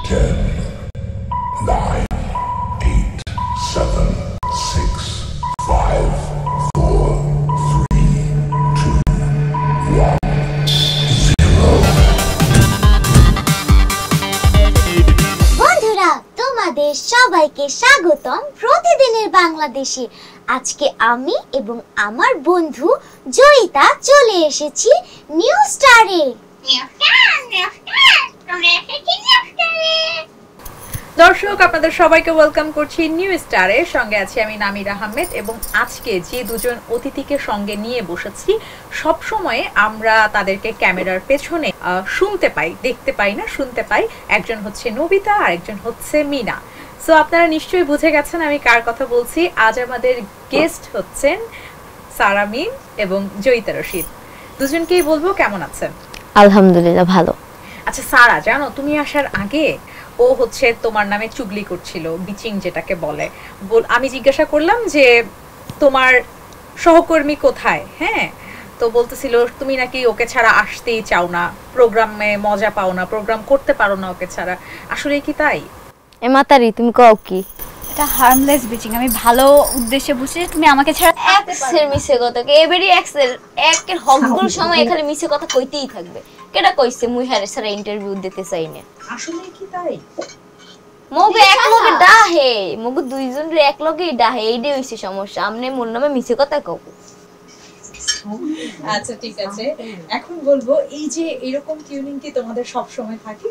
10, 9, 8, 7, 6, 5, 4, 3, 2, 1, 0. বন্ধুরা, তোমাদের সবাইকে স্বাগতম প্রতিদিনের বাংলাদেশে। আজকে আমি এবং আমার বন্ধু জয়িতা চলে এসেছি নিউ স্টারে। দর্শক, আপনাদের সবাইকে ওয়েলকাম করছি নিউ স্টারের সঙ্গে আছি আমি নামির আহমেদ। এবং আজকে যে দুজন অতিথিকে সঙ্গে নিয়ে বসেছি, সব সময় আমরা তাদেরকে ক্যামেরার পেছনে শুনতে পাই, দেখতে পাই না, শুনতে পাই। একজন হচ্ছে নবিতা আর একজন হচ্ছে মিনা। সো আপনারা নিশ্চয়ই বুঝে গেছেন আমি কার কথা বলছি। আজ আমাদের গেস্ট হচ্ছেন সারা মিম এবং জয়িতা রশিদ। দুজনকেই বলবো কেমন আছেন। আলহামদুলিল্লাহ ভালো। আচ্ছা সারা, জানো তুমি আসার আগে ও হচ্ছে তোমার নামে চুগলি করছিল, বিচিং যেটাকে বলে। আমি জিজ্ঞাসা করলাম যে তোমার সহকর্মী কোথায়, হ্যাঁ, তো বলতেছিল তুমি নাকি ওকে ছাড়া আসতেই চাও না, প্রোগ্রামে মজা পাও না, প্রোগ্রাম করতে পারো না ওকে ছাড়া। আসলে কি তাই? এ মাতারি, তুমি কও কি? এটা হার্মলেস বিচিং। আমি ভালো উদ্দেশ্যে বুঝি তুমি আমাকে ছাড়া এক্সের মিছে কথা কে এবারে এক্সের একের হকগুল সময় এখানে মিছে কথা কইতেই থাকবে। কেডা কইছে মুই হারে সারা ইন্টারভিউ দিতে চাই না? আসলে কি তাই? মগে এক লগে ডাহে, মগে দুইজন রে এক লগেই ডাহে, এইডি হইছে সমস্যা। আমনে মোর নামে মিছে কথা কও। আচ্ছা ঠিক আছে, এখন বলবো এই যে এরকম টিউনিং কি তোমাদের সব সময় থাকে?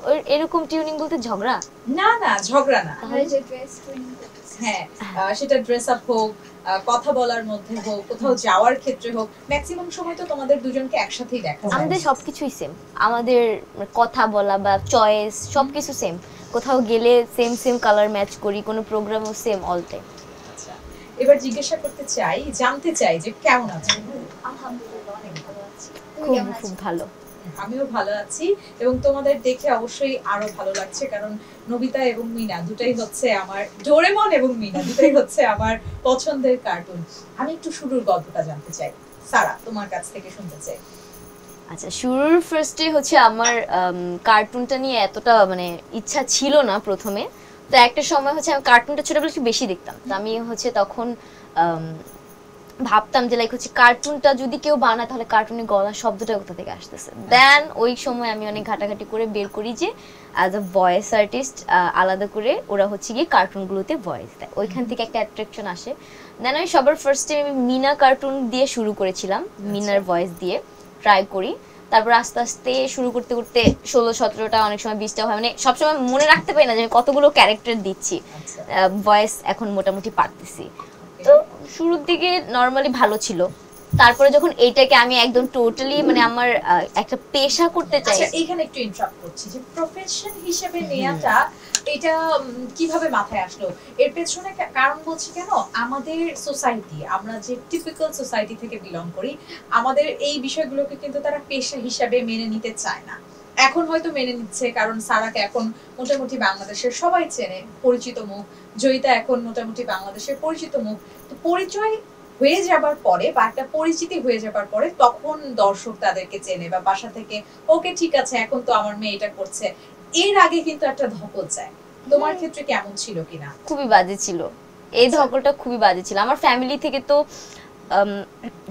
ওই এরকম টিউনিং বলতে ঝগড়া? না না, ঝগড়া না। তাহলে যে ড্রেস টুইনিং করতেছে, হ্যাঁ, সেটা ড্রেস আপ হোক, কথা বলার মধ্যে হোক, কোথাও যাওয়ার ক্ষেত্রে হোক, ম্যাক্সিমাম সময় তো তোমাদের দুজনকে একসাথেই দেখা যায়। আমাদের সবকিছুই সেম, আমাদের কথা বলা বা চয়েস সবকিছু সেম। কোথাও গেলে সেম সেম কালার ম্যাচ করি, কোনো প্রোগ্রামও সেম অল টাইম। আচ্ছা, এবার জিজ্ঞাসা করতে চাই, জানতে চাই যে কেমন আছো? আলহামদুলিল্লাহ অনেক ভালো আছি। খুব ভালো। আমিও ভালো আছি এবং তোমাদের দেখে অবশ্যই আরো ভালো লাগছে, কারণ নবিতা এবং মিনা দুটাই হচ্ছে আমার, ডোরেমন এবং মিনা দুটাই হচ্ছে আমার পছন্দের কার্টুন। আমি একটু শুরুর গল্পটা জানতে চাই, সারা তোমার কাছ থেকে শুনতে চাই। আচ্ছা, শুরুর ফার্স্টে হচ্ছে আমার কার্টুনটা নিয়ে এতটা মানে ইচ্ছা ছিল না প্রথমে। তো একটা সময় হচ্ছে আমি কার্টুনটা ছোটবেলায় একটু বেশি দেখতাম। তো আমি হচ্ছে তখন ভাবতাম যে লাইক হচ্ছে কার্টুনটা যদি কেউ বানায় তাহলে কার্টুনের গলা শব্দটা কোথা থেকে আসতেছে। দেন ওই সময় আমি অনেক ঘাটাঘাটি করে বের করি যে অ্যাজ আ ভয়েস আর্টিস্ট আলাদা করে ওরা হচ্ছে গিয়ে কার্টুনগুলোতে ভয়েস দেয়, ওইখান থেকে একটা অ্যাট্রাকশন আসে। দেন আমি সবার ফার্স্টে আমি মিনা কার্টুন দিয়ে শুরু করেছিলাম, মিনার ভয়েস দিয়ে ট্রাই করি। তারপর আস্তে আস্তে শুরু করতে করতে 16-17টা, অনেক সময় 20টা হয়, মানে সবসময় মনে রাখতে পারি না যে আমি কতগুলো ক্যারেক্টার দিচ্ছি। ভয়েস এখন মোটামুটি পারতেছি। তো শুরুর দিকে নরমালি ভালো ছিল। তারপরে যখন এইটাকে আমি একদম টোটালি মানে আমার একটা পেশা করতে চাই। আচ্ছা, এখানে একটু ইন্টারাপ্ট করছি যে প্রফেশন হিসেবে নেয়াটা এটা কিভাবে মাথায় আসলো? এর পেছনে কারণ বলছি কেন, আমাদের সোসাইটি, আমরা যে টিপিক্যাল সোসাইটি থেকে বিলং করি, আমাদের এই বিষয়গুলোকে কিন্তু তারা পেশা হিসেবে মেনে নিতে চায় না। এখন হয়তো মেনে নিচ্ছে, কারণ সারাকে এখন মোটামুটি বাংলাদেশের সবাই চেনে, পরিচিত মুখ। জয়িতা এখন মোটামুটি বাংলাদেশের পরিচিত মুখ। তো পরিচয় হয়ে যাবার পরে বা একটা পরিচিতি হয়ে যাবার পরে তখন দর্শক তাদেরকে চেনে বা বাসা থেকে ওকে ঠিক আছে এখন তো আমার মেয়ে এটা করছে। এর আগে কিন্তু একটা ধকল যায়। তোমার ক্ষেত্রে কেমন ছিল কিনা? খুবই বাজে ছিল, এই ধকলটা খুবই বাজে ছিল। আমার ফ্যামিলি থেকে তো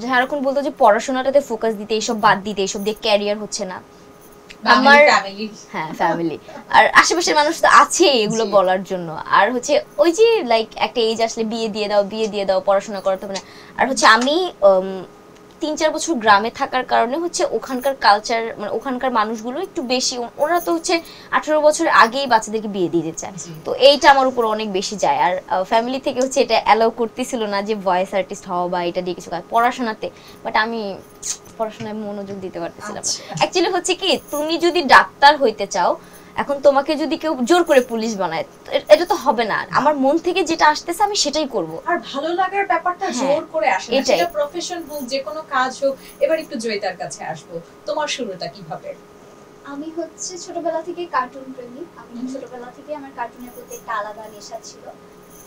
যারা বলতো যে পড়াশোনাটাতে ফোকাস দিতে, এইসব বাদ দিতে, এইসব দিয়ে ক্যারিয়ার হচ্ছে না। আমার ফ্যামিলি আর আশেপাশের মানুষ তো আছে এগুলো বলার জন্য। আর হচ্ছে ওই যে লাইক একটা এজ আসলে বিয়ে দিয়ে দাও, পড়াশোনা করাতে হবে না। আর হচ্ছে আমি 3-4 বছর গ্রামে থাকার কারণে হচ্ছে ওখানকার কালচার, মানে ওখানকার মানুষগুলো একটু বেশি, ওরা তো হচ্ছে 18 বছর আগেই বাচ্চাদেরকে বিয়ে দিতে চায়। তো এইটা আমার উপর অনেক বেশি যায়। আর ফ্যামিলি থেকে হচ্ছে এটা অ্যালাউ করতেছিল না যে ভয়েস আর্টিস্ট হওয়া বা এটা দিয়ে কিছু কাজ পড়াশোনাতে। বাট আমি পড়াশোনায় মনোযোগ দিতে পারতেছিলাম না। অ্যাকচুয়ালি হচ্ছে কি, তুমি যদি ডাক্তার হইতে চাও, এখন তোমাকে যদি কেউ জোর করে পুলিশ বানায়, এটা তো হবে না। আমার মন থেকে যেটা আসতেছে আমি সেটাই করব। আর ভালো লাগার ব্যাপারটা জোর করে আসে না, সেটা প্রফেশন হোক, যে কোনো কাজ হোক। এবার একটু জয়িতার কাছে আসবো, তোমার শুরুটা কিভাবে? আমি হচ্ছে ছোটবেলা থেকে কার্টুন প্রেমী। আমি ছোটবেলা থেকে আমার কার্টুনের প্রতি একটা আলাদা নেশা ছিল।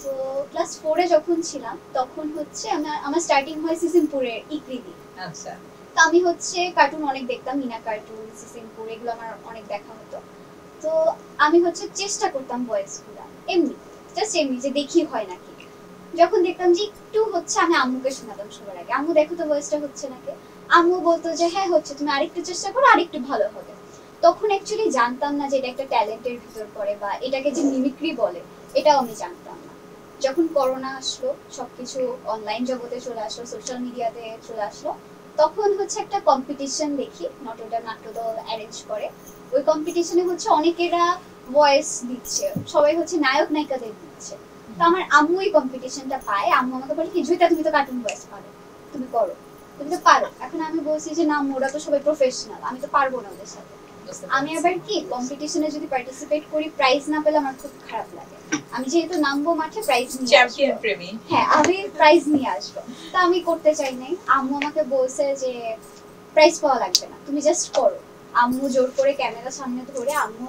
তো ক্লাস 4 এ যখন ছিলাম তখন হচ্ছে আমার স্টার্টিং হয় সিজনপুরের ইকরিদি। আচ্ছা, তো আমি হচ্ছে কার্টুন অনেক দেখতাম, মিনা কার্টুন, সিসিমপুর, এগুলো আমার অনেক দেখা হতো। তো আমি হচ্ছে চেষ্টা করতাম ভয়েসগুলো এমনি, জাস্ট এমনি যে দেখি হয় নাকি। যখন দেখতাম যে একটু হচ্ছে, আমি আম্মুকে শোনাতাম সবার আগে, আম্মু দেখো তো ভয়েসটা হচ্ছে নাকি। আম্মু বলতো যে হ্যাঁ হচ্ছে, তুমি আরেকটু চেষ্টা করো, আরেকটু ভালো হবে। তখন অ্যাকচুয়ালি জানতাম না যে এটা একটা ট্যালেন্টের ভিতর পড়ে বা এটাকে যে মিমিক্রি বলে, এটাও আমি জানতাম না। যখন করোনা আসলো, সবকিছু অনলাইন জগতে চলে আসলো, সোশ্যাল মিডিয়াতে চলে আসলো, তখন হচ্ছে একটা কম্পিটিশন দেখি, নটোডাম নাট্যদল অ্যারেঞ্জ করে। ওই কম্পিটিশনে হচ্ছে অনেকেরা ভয়েস দিচ্ছে, সবাই হচ্ছে নায়ক নায়িকাদের দিচ্ছে। তো আমার আম্মু এই কম্পিটিশনটা পায়, আম্মু আমাকে বলে কি জয়িতা তুমি তো কার্টুন ভয়েস পারো, তুমি করো, তুমি তো পারো। এখন আমি বলছি যে না, ওরা তো সবাই প্রফেশনাল, আমি তো পারবো না ওদের সাথে। আমি আবার কি কম্পিটিশনে যদি পার্টিসিপেট করি, প্রাইজ না পেলে আমার খুব খারাপ লাগে। আমি যেহেতু নামবো মাঠে, প্রাইজ নিয়ে চ্যাম্পিয়ন প্রেমী, হ্যাঁ আমি প্রাইজ নিয়ে আসবো, তা আমি করতে চাই নাই। আম্মু আমাকে বলছে যে প্রাইজ পাওয়া লাগবে না, তুমি জাস্ট করো। আম্মু জোর করে ক্যামেরা সামনে ধরে আম্মু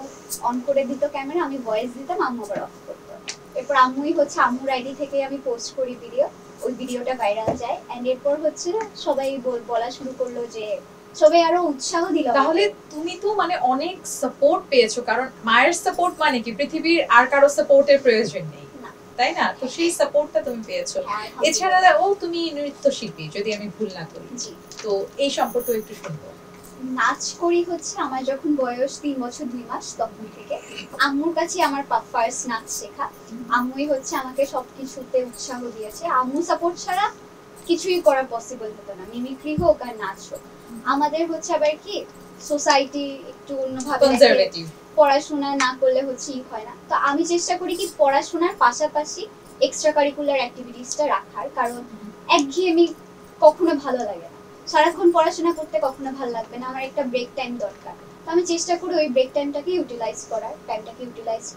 অন করে দিত ক্যামেরা, আমি ভয়েস দিতাম, আম্মু আবার অফ করতো। এরপর আম্মুই হচ্ছে, আম্মুর আইডি থেকে আমি পোস্ট করি ভিডিও, ওই ভিডিওটা ভাইরাল যায়। এন্ড এরপর হচ্ছে সবাই বলা শুরু করলো, যে সবাই আরো উৎসাহ দিল। তাহলে তুমি তো মানে অনেক সাপোর্ট পেয়েছো, কারণ মায়ের সাপোর্ট মানে কি পৃথিবীর আর কারো সাপোর্টের প্রয়োজন নেই, তাই না? তো সেই সাপোর্টটা তুমি পেয়েছো। এছাড়া তুমি নৃত্যশিল্পী যদি আমি ভুল না করি, তো এই সম্পর্কে একটু শুনবো। নাচ করি হচ্ছে আমার যখন বয়স 3 বছর 2 মাস, তখন থেকে আম্মুর কাছে আমার ফার্স্ট নাচ শেখা। আম্মুই হচ্ছে আমাকে সবকিছুতে উৎসাহ দিয়েছে, আম্মু সাপোর্ট ছাড়া কিছুই করা পসিবল হতো না, মিমিক্রি হোক আর নাচ হোক। আমাদের হচ্ছে আবার কি সোসাইটি একটু অন্যভাবে কনজারভেটিভ, পড়াশোনা না করলে হচ্ছে হয় না। তো আমি চেষ্টা করি কি পড়াশোনার পাশাপাশি এক্সট্রা কারিকুলার অ্যাক্টিভিটিসটা রাখার, কারণ একঘেয়েমি কখনো ভালো লাগে না, সারাক্ষণ পড়াশোনা করতে কখনো ভালো লাগবে না, আমার একটা ব্রেক টাইম দরকার। তো আমি চেষ্টা করি ওই ব্রেক টাইমটাকে ইউটিলাইজ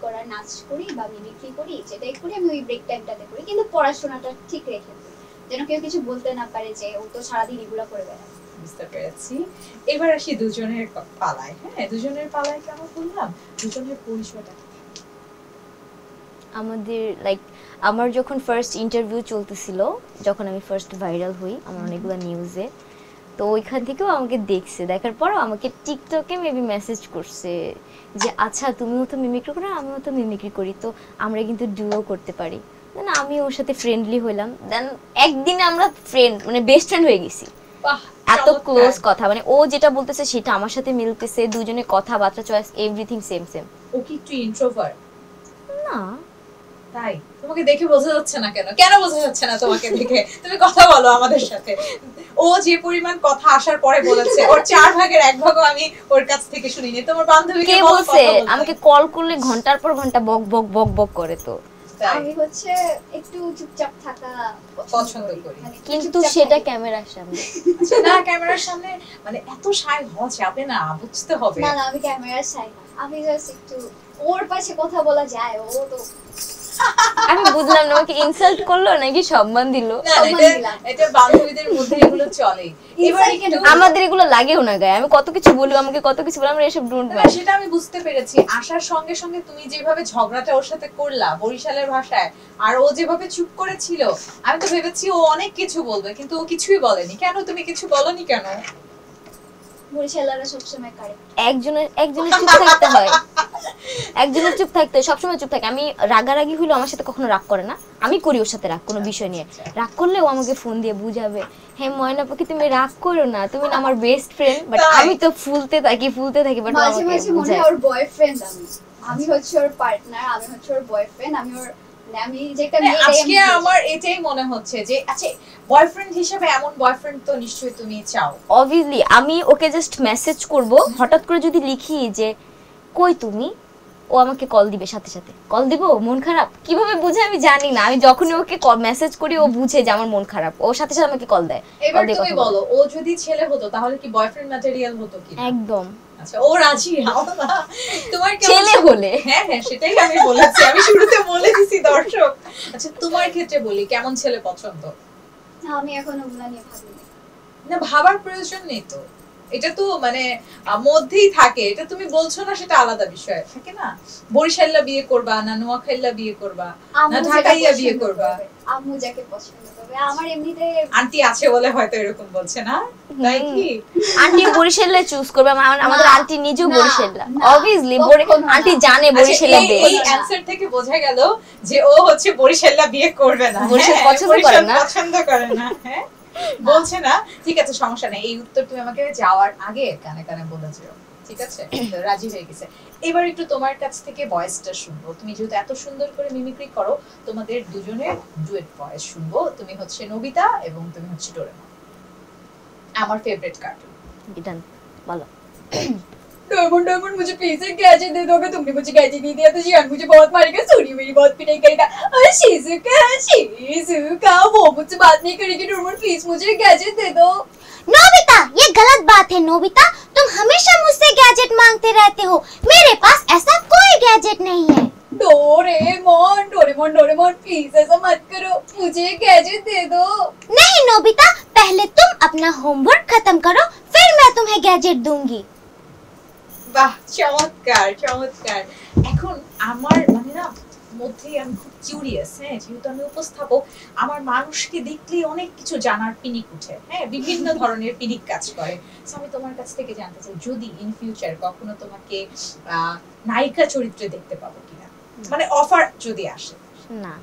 করার, নাচ করি বা মিমিক্রি করি, যেটাই করি আমি ওই ব্রেক টাইমটাতে করি, কিন্তু পড়াশোনাটা ঠিক রেখে দিই, যেন কেউ কিছু বলতে না পারে যে ও তো সারাদিন এগুলো করে বেড়ায়। বুঝতে পেরেছি। এবার আসি দুজনের পালায়। হ্যাঁ, দুজনের পালায় কেমন বললাম, দুজনের পরিচয়টা আমাদের আমার যখন ফার্স্ট ইন্টারভিউ চলতেছিল, যখন আমি ফার্স্ট ভাইরাল হই আমার অনেকগুলো নিউজে, তো ওইখান থেকেও আমাকে দেখছে, দেখার পরও আমাকে টিকটকে মেবি মেসেজ করছে যে আচ্ছা তুমিও তো মিমিক্রি করো, আমিও তো মিমিক্রি করি, তো আমরা কিন্তু ডুও করতে পারি। দেন আমি ওর সাথে ফ্রেন্ডলি হইলাম, দেন একদিনে আমরা ফ্রেন্ড মানে বেস্ট ফ্রেন্ড হয়ে গেছি। এত ক্লোজ কথা, মানে ও যেটা বলতেছে সেটা আমার সাথে মিলতেছে, দুজনে কথাবার্তা চয়েস এভরিথিং সেম। ও কি একটু ইন্ট্রোভার্ট? না, তাই তোমাকে দেখে বোঝা যাচ্ছে না কেন? কেন বোঝা যাচ্ছে না তোমাকে দেখে? তুমি কথা বলো আমাদের সাথে। ও যে পরিমাণ কথা আসার পরে বলেছে, ওর 4 ভাগের 1 ভাগও আমি ওর কাছ থেকে শুনিনি। তোমার বান্ধবীকে বলছে আমাকে কল করলে ঘন্টার পর ঘন্টা বক বক বক বক করে। তো আমি হচ্ছে একটু চুপচাপ থাকা পছন্দ করি, কিন্তু সেটা ক্যামেরার সামনে না, ক্যামেরার সামনে মানে এত শাই হওয়া যাবে না, বুঝতে হবে। না আমি ক্যামেরার শাই না, আমি জাস্ট একটু ওর পাশে কথা বলা যায়, ও তো আমি বুঝলাম না ওকে ইনসাল্ট করলো নাকি সম্মান দিল। এটা বান্ধবীদের মধ্যে এগুলো চলে। এবার আমাদের এগুলো লাগেও না গায়ে, আমি কত কিছু বলি, আমাকে কত কিছু বলি, আমরা এসব ডোন্ট না, সেটা আমি বুঝতে পেরেছি। আসার সঙ্গে সঙ্গে তুমি যেভাবে ঝগড়াটা ওর সাথে করলা বরিশালের ভাষায়, আর ও যেভাবে চুপ করেছিল, আমি তো ভেবেছি ও অনেক কিছু বলবে, কিন্তু ও কিছুই বলেনি। কেন তুমি কিছু বলনি কেন? বরিশালারা সবসময় কারেক্ট, একজনের চুপ থাকতে হয়, একজনের চুপ থাকতে হয়, সবসময় চুপ থাকে। আমি রাগারাগি হইলো আমার সাথে কখনো রাগ করে না, আমি করি ওর সাথে রাগ কোনো বিষয় নিয়ে। রাগ করলে ও আমাকে ফোন দিয়ে বুঝাবে, হ্যাঁ ময়না পাখি তুমি রাগ করো না, তুমি না আমার বেস্ট ফ্রেন্ড। বাট আমি তো ফুলতে থাকি বাট মাঝে মাঝে মনে হয় ওর বয়ফ্রেন্ড, আমি হচ্ছে ওর পার্টনার, আমি হচ্ছে ওর বয়ফ্রেন্ড, আমি যেটা আজকে আমার এটাই মনে হচ্ছে যে আচ্ছা বয়ফ্রেন্ড হিসেবে এমন বয়ফ্রেন্ড তো নিশ্চয়ই তুমি চাও। অবভিয়াসলি আমি ওকে জাস্ট মেসেজ করব, হঠাৎ করে যদি লিখি যে কই তুমি, ও আমাকে কল দিবে, সাথে সাথে কল দিব। মন খারাপ কিভাবে বুঝে আমি জানি না, আমি যখনই ওকে মেসেজ করি ও বুঝে যে আমার মন খারাপ, ও সাথে সাথে আমাকে কল দেয়। এবার তুমি বলো, ও যদি ছেলে হতো তাহলে কি বয়ফ্রেন্ড ম্যাটেরিয়াল হতো কি? একদম। আচ্ছা ও রাজি? তোমার ছেলে হলে? হ্যাঁ হ্যাঁ সেটাই আমি বলেছি, আমি শুরুতে বলে দিছি দর্শক। আচ্ছা তোমার ক্ষেত্রে বলি, কেমন ছেলে পছন্দ? আমি এখন ওগুলা নিয়ে ভাবিনি। না ভাবার প্রয়োজন নেই তো, এটা তো মানে মধ্যেই থাকে, এটা তুমি বলছো না সেটা আলাদা বিষয় থাকে না। বরিশাল্লা বিয়ে করবা না নোয়াখাইল্লা বিয়ে করবা না ঢাকাইয়া বিয়ে করবা, আম্মু যাকে পছন্দ করবে। আমার এমনিতে আন্টি আছে বলে হয়তো এরকম বলছে না, তাই কি? আন্টি বরিশালে চুজ করবে, আমাদের আন্টি নিজেও বরিশাল্লা না, অবভিয়াসলি। কখনো না। আন্টি জানে আচ্ছা, বরিশাল্লা এই অ্যানসার থেকে বোঝা গেল যে ও হচ্ছে বরিশাল্লা বিয়ে করবে না, বরিশাল হ্যাঁ, পছন্দ করে বরিশাল না। পছন্দ করে না, হ্যাঁ বলছে না। ঠিক আছে, সমস্যা নেই, এই উত্তর তুমি আমাকে যাওয়ার আগে কানে কানে বলেছো, ঠিক আছে? তো রাজি হয়ে গেছে। এবার একটু তোমার কাছ থেকে ভয়েসটা শুনবো, তুমি যেহেতু এত সুন্দর করে মিমিক্রি করো, তোমাদের দুজনের ডুয়েট ভয়েস শুনবো। তুমি হচ্ছে নোবিতা এবং তুমি হচ্ছে ডোরেমন, আমার ফেভারিট কার্টুন। বিধান বলো। डोरेमोन डोरेमोन मुझे प्लीज एक गैजेट दे दोगे? तुमने मुझे गैजेट नहीं दिया तो जियान मुझे बहुत मारेगा, सोनी मेरी बहुत पिटाई करेगा। अरे शिजुका वो मुझसे बात नहीं करेगी। डोरेमोन प्लीज मुझे एक गैजेट दे दो। नोबिता, ये गलत बात है नोबिता, तुम हमेशा मुझसे गैजेट मांगते रहते हो, मेरे पास ऐसा कोई गैजेट नहीं है। डोरेमोन डोरेमोन डोरेमोन प्लीज ऐसा मत करो, मुझे एक गैजेट दे दो। नहीं नोबिता, पहले तुम अपना होमवर्क खत्म करो, फिर मैं तुम्हें गैजेट दूंगी। বাহ, চমৎকার চমৎকার। এখন আমার মানে না মধ্যেই আমি খুব কিউরিয়াস, হ্যাঁ, যেহেতু আমি উপস্থাপক, আমার মানুষকে দেখলেই অনেক কিছু জানার পিনিক উঠে, হ্যাঁ, বিভিন্ন ধরনের পিনিক কাজ করে। সো আমি তোমার কাছ থেকে জানতে চাই, যদি ইন ফিউচার কখনো তোমাকে নায়িকা চরিত্রে দেখতে পাবো কিনা, মানে অফার যদি আসে। না,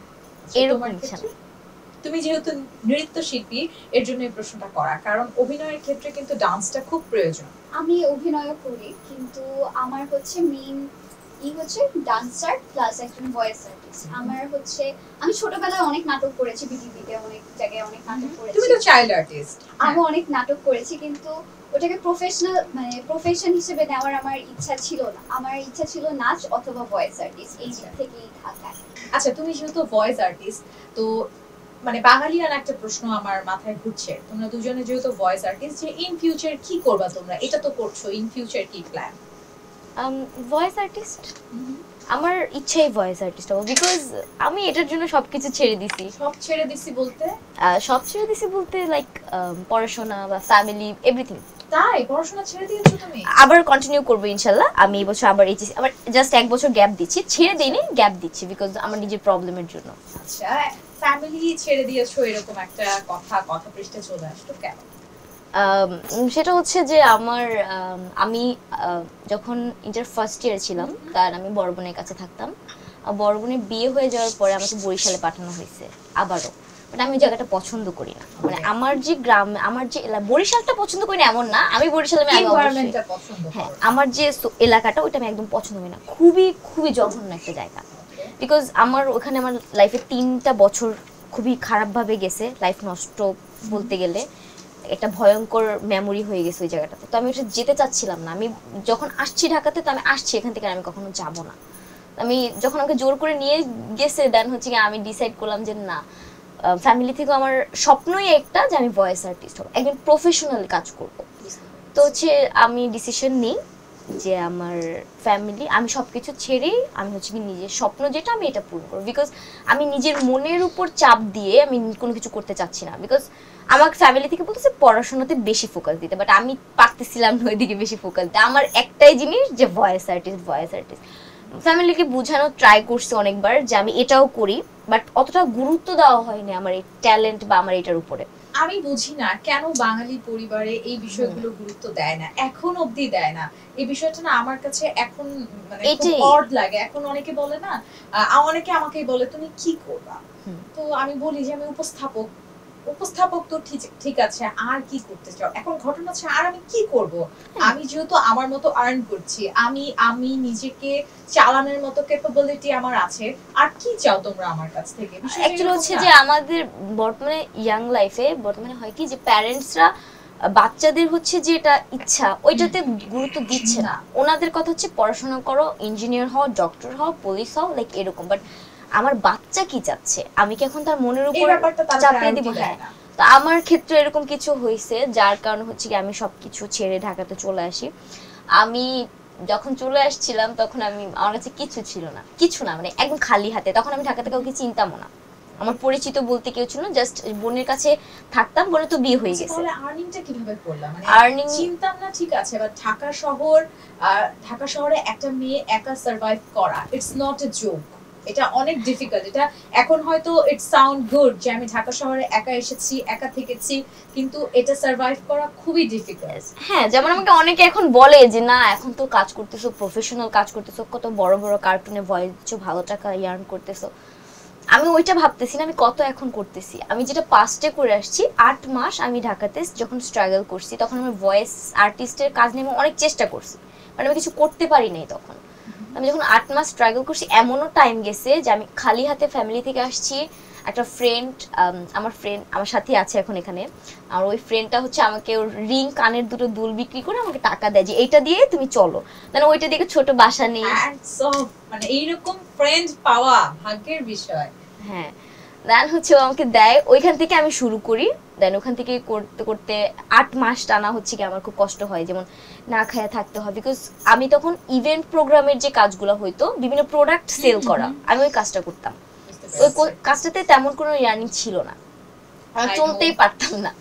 তো এরকম তোমার ইচ্ছা ক্ষেত্রে? না। তুমি যেহেতু নৃত্যশিল্পী, এর জন্য এই প্রশ্নটা করা, কারণ অভিনয়ের ক্ষেত্রে কিন্তু ডান্সটা খুব প্রয়োজন। আমি অভিনয় করি, কিন্তু আমার হচ্ছে মেইন হচ্ছে ডান্সার প্লাস একজন ভয়েস আর্টিস্ট। আমার হচ্ছে আমি ছোটবেলায় অনেক নাটক করেছি, বিটিভিতে অনেক জায়গায় অনেক নাটক করেছি। তুমি তো চাইল্ড আর্টিস্ট। আমি অনেক নাটক করেছি, কিন্তু ওটাকে প্রফেশনাল মানে প্রফেশন হিসেবে নেওয়ার আমার ইচ্ছা ছিল না। আমার ইচ্ছা ছিল নাচ অথবা ভয়েস আর্টিস্ট, এই দিক থেকেই থাকায়। আচ্ছা, তুমি যেহেতু ভয়েস আর্টিস্ট, তো মানে বাঙালিয়ান একটা প্রশ্ন আমার মাথায় ঘুরছে, তোমরা দুজনে যেহেতু ভয়েস আর্টিস্ট, যে ইন ফিউচার কি করবা তোমরা? এটা তো করছো, ইন ফিউচার কি প্ল্যান? ভয়েস আর্টিস্ট, আমার ইচ্ছাই ভয়েস আর্টিস্ট হবো, বিকজ আমি এটার জন্য সবকিছু ছেড়ে দিছি। সব ছেড়ে দিছি বলতে? সব ছেড়ে দিছি বলতে লাইক পড়াশোনা বা ফ্যামিলি এভরিথিং। তাই পড়াশোনা ছেড়ে দিয়েছো তুমি? আবার কন্টিনিউ করবো ইনশাল্লাহ। আমি এই বছর আবার এইচএসসি, আবার জাস্ট এক বছর গ্যাপ দিচ্ছি, ছেড়ে দেইনি, গ্যাপ দিচ্ছি বিকজ আমার নিজের প্রবলেমের জন্য। আচ্ছা, ফ্যামিলি ছেড়ে দিয়েছো, এরকম একটা কথা পৃষ্ঠে চলে আসলো কেন? সেটা হচ্ছে যে আমার আমি যখন ইন্টার ফার্স্ট ইয়ার ছিলাম, কারণ আমি বড় বোনের কাছে থাকতাম। বড় বোনের বিয়ে হয়ে যাওয়ার পরে আমাকে বরিশালে পাঠানো হয়েছে আবারও, বাট আমি ওই জায়গাটা পছন্দ করি না। মানে আমার যে গ্রাম, আমার যে বরিশালটা পছন্দ করি না এমন না, আমি বরিশালে এনভায়রনমেন্টটা পছন্দ হ্যাঁ, করো। আমার যে এলাকাটা ওইটা আমি একদম পছন্দ করি না, খুবই খুবই জঘন্য একটা জায়গা। বিকজ আমার ওখানে আমার লাইফে 3টা বছর খুবই খারাপভাবে গেছে, লাইফ নষ্ট বলতে গেলে একটা ভয়ঙ্কর মেমোরি হয়ে গেছে ওই জায়গাটাতে। তো আমি ওটা যেতে চাচ্ছিলাম না। আমি যখন আসছি ঢাকাতে, তো আমি আসছি এখান থেকে, আমি কখনো যাব না। আমি যখন আমাকে জোর করে নিয়ে গেছে, দেন হচ্ছে কি আমি ডিসাইড করলাম যে না, ফ্যামিলি থেকে আমার স্বপ্নই একটা যে আমি ভয়েস আর্টিস্ট হব, একজন প্রফেশনাল কাজ করব। তো হচ্ছে আমি ডিসিশন নিই যে আমার ফ্যামিলি, আমি সবকিছু ছেড়ে আমি হচ্ছে কি নিজের স্বপ্ন যেটা আমি এটা পূরণ করবো। বিকজ আমি নিজের মনের উপর চাপ দিয়ে আমি কোনো কিছু করতে চাচ্ছি না। বিকজ আমার ফ্যামিলি থেকে বলতেছে পড়াশোনাতে বেশি ফোকাস দিতে, বাট আমি পারতেছিলাম না ওইদিকে বেশি ফোকাস দিতে। আমার একটাই জিনিস যে ভয়েস আর্টিস্ট, ভয়েস আর্টিস্ট। ফ্যামিলিকে বোঝানোর ট্রাই করছি অনেকবার যে আমি এটাও করি, বাট অতটা গুরুত্ব দেওয়া হয়নি আমার এই ট্যালেন্ট বা আমার এটার উপরে। আমি বুঝি না কেন বাঙালি পরিবারে এই বিষয়গুলো গুরুত্ব দেয় না, এখন অবধি দেয় না। এই বিষয়টা না আমার কাছে এখন মানে খুব অড লাগে। এখন অনেকে বলে না, অনেকে আমাকেই বলে তুমি কি করবা, তো আমি বলি যে আমি উপস্থাপক। উপস্থাপক তো ঠিক আছে, আর কি করতে চাও? এখন ঘটনা হচ্ছে আর আমি কি করব? আমি যেহেতু আমার মতো আর্ন করছি, আমি নিজেকে চালানোর মতো ক্যাপাবিলিটি আমার আছে, আর কি চাও তোমরা আমার কাছ থেকে? অ্যাকচুয়ালি হচ্ছে যে আমাদের বর্তমানে ইয়াং লাইফে বর্তমানে হয় কি যে প্যারেন্টসরা বাচ্চাদের হচ্ছে যে এটা ইচ্ছা ওইটাতে গুরুত্ব দিচ্ছে না। ওনাদের কথা হচ্ছে পড়াশোনা করো, ইঞ্জিনিয়ার হও, ডক্টর হও, পুলিশ হও, লাইক এরকম। বাট আমার বাচ্চা কি চাচ্ছে আমি কি এখন তার মনের উপর চাপিয়ে দিব? হ্যাঁ, তো আমার ক্ষেত্রে এরকম কিছু হয়েছে, যার কারণে হচ্ছে কি আমি সবকিছু ছেড়ে ঢাকাতে চলে আসি। আমি যখন চলে আসছিলাম তখন আমার কাছে কিছু ছিল না, কিছু না, মানে একদম খালি হাতে। তখন আমি ঢাকাতে কাউকে চিনতামও না। আমার পরিচিত বলতে কেউ ছিল না, জাস্ট বোনের কাছে থাকতাম, বোনে তো বিয়ে হয়ে গেছে। তাহলে আর্নিংটা কিভাবে করলাম? মানে আর্নিং চিন্তাম না, ঠিক আছে, বাট ঢাকা শহরে একটা মেয়ে একা সার্ভাইভ করা, ইটস নট এ জোক। এটা অনেক ডিফিকাল্ট। এটা এখন হয়তো ইট সাউন্ড গুড যে আমি ঢাকা শহরে একা এসেছি, একা থেকেছি, কিন্তু এটা সার্ভাইভ করা খুবই ডিফিকাল্ট। হ্যাঁ, যেমন আমাকে অনেকে এখন বলে যে না এখন তো কাজ করতেছো, প্রফেশনাল কাজ করতেছো, কত বড় বড় কার্টুনে ভয়েস দিচ্ছ, ভালো টাকা ইয়ার্ন করতেছো। আমি ওইটা ভাবতেছি না আমি কত এখন করতেছি। আমি যেটা পাস্টে করে আসছি, 8 মাস আমি ঢাকাতে যখন স্ট্রাগল করছি, তখন আমি ভয়েস আর্টিস্টের কাজ নিয়ে অনেক চেষ্টা করছি, মানে আমি কিছু করতে পারি নাই তখন। আমি যখন 8 মাস স্ট্রাগল করছি, এমনও টাইম গেছে যে আমি খালি হাতে ফ্যামিলি থেকে আসছি। একটা ফ্রেন্ড, আমার সাথে আছে এখন এখানে, আর ওই ফ্রেন্ডটা হচ্ছে আমাকে ওর রিং, কানের দুটো দুল বিক্রি করে আমাকে টাকা দেয় যে এইটা দিয়ে তুমি চলো, মানে ওইটা দিয়ে ছোট বাসা নেই। মানে এইরকম ফ্রেন্ড পাওয়া ভাগ্যের বিষয়। হ্যাঁ, দেন হচ্ছে ও আমাকে দেয়, ওইখান থেকে আমি শুরু করি। দেন ওখান থেকে করতে করতে 8 মাস টানা হচ্ছে কি আমার খুব কষ্ট হয়, যেমন না খায়া থাকতে হয়, বিকজ আমি তখন ইভেন্ট প্রোগ্রামের যে কাজগুলো হইতো, বিভিন্ন প্রোডাক্ট সেল করা, আমি ওই কাজটা করতাম। ওই কাজটাতে তেমন কোনো ইয়ার্নিং ছিল না, আমি চলতেই পারতাম না।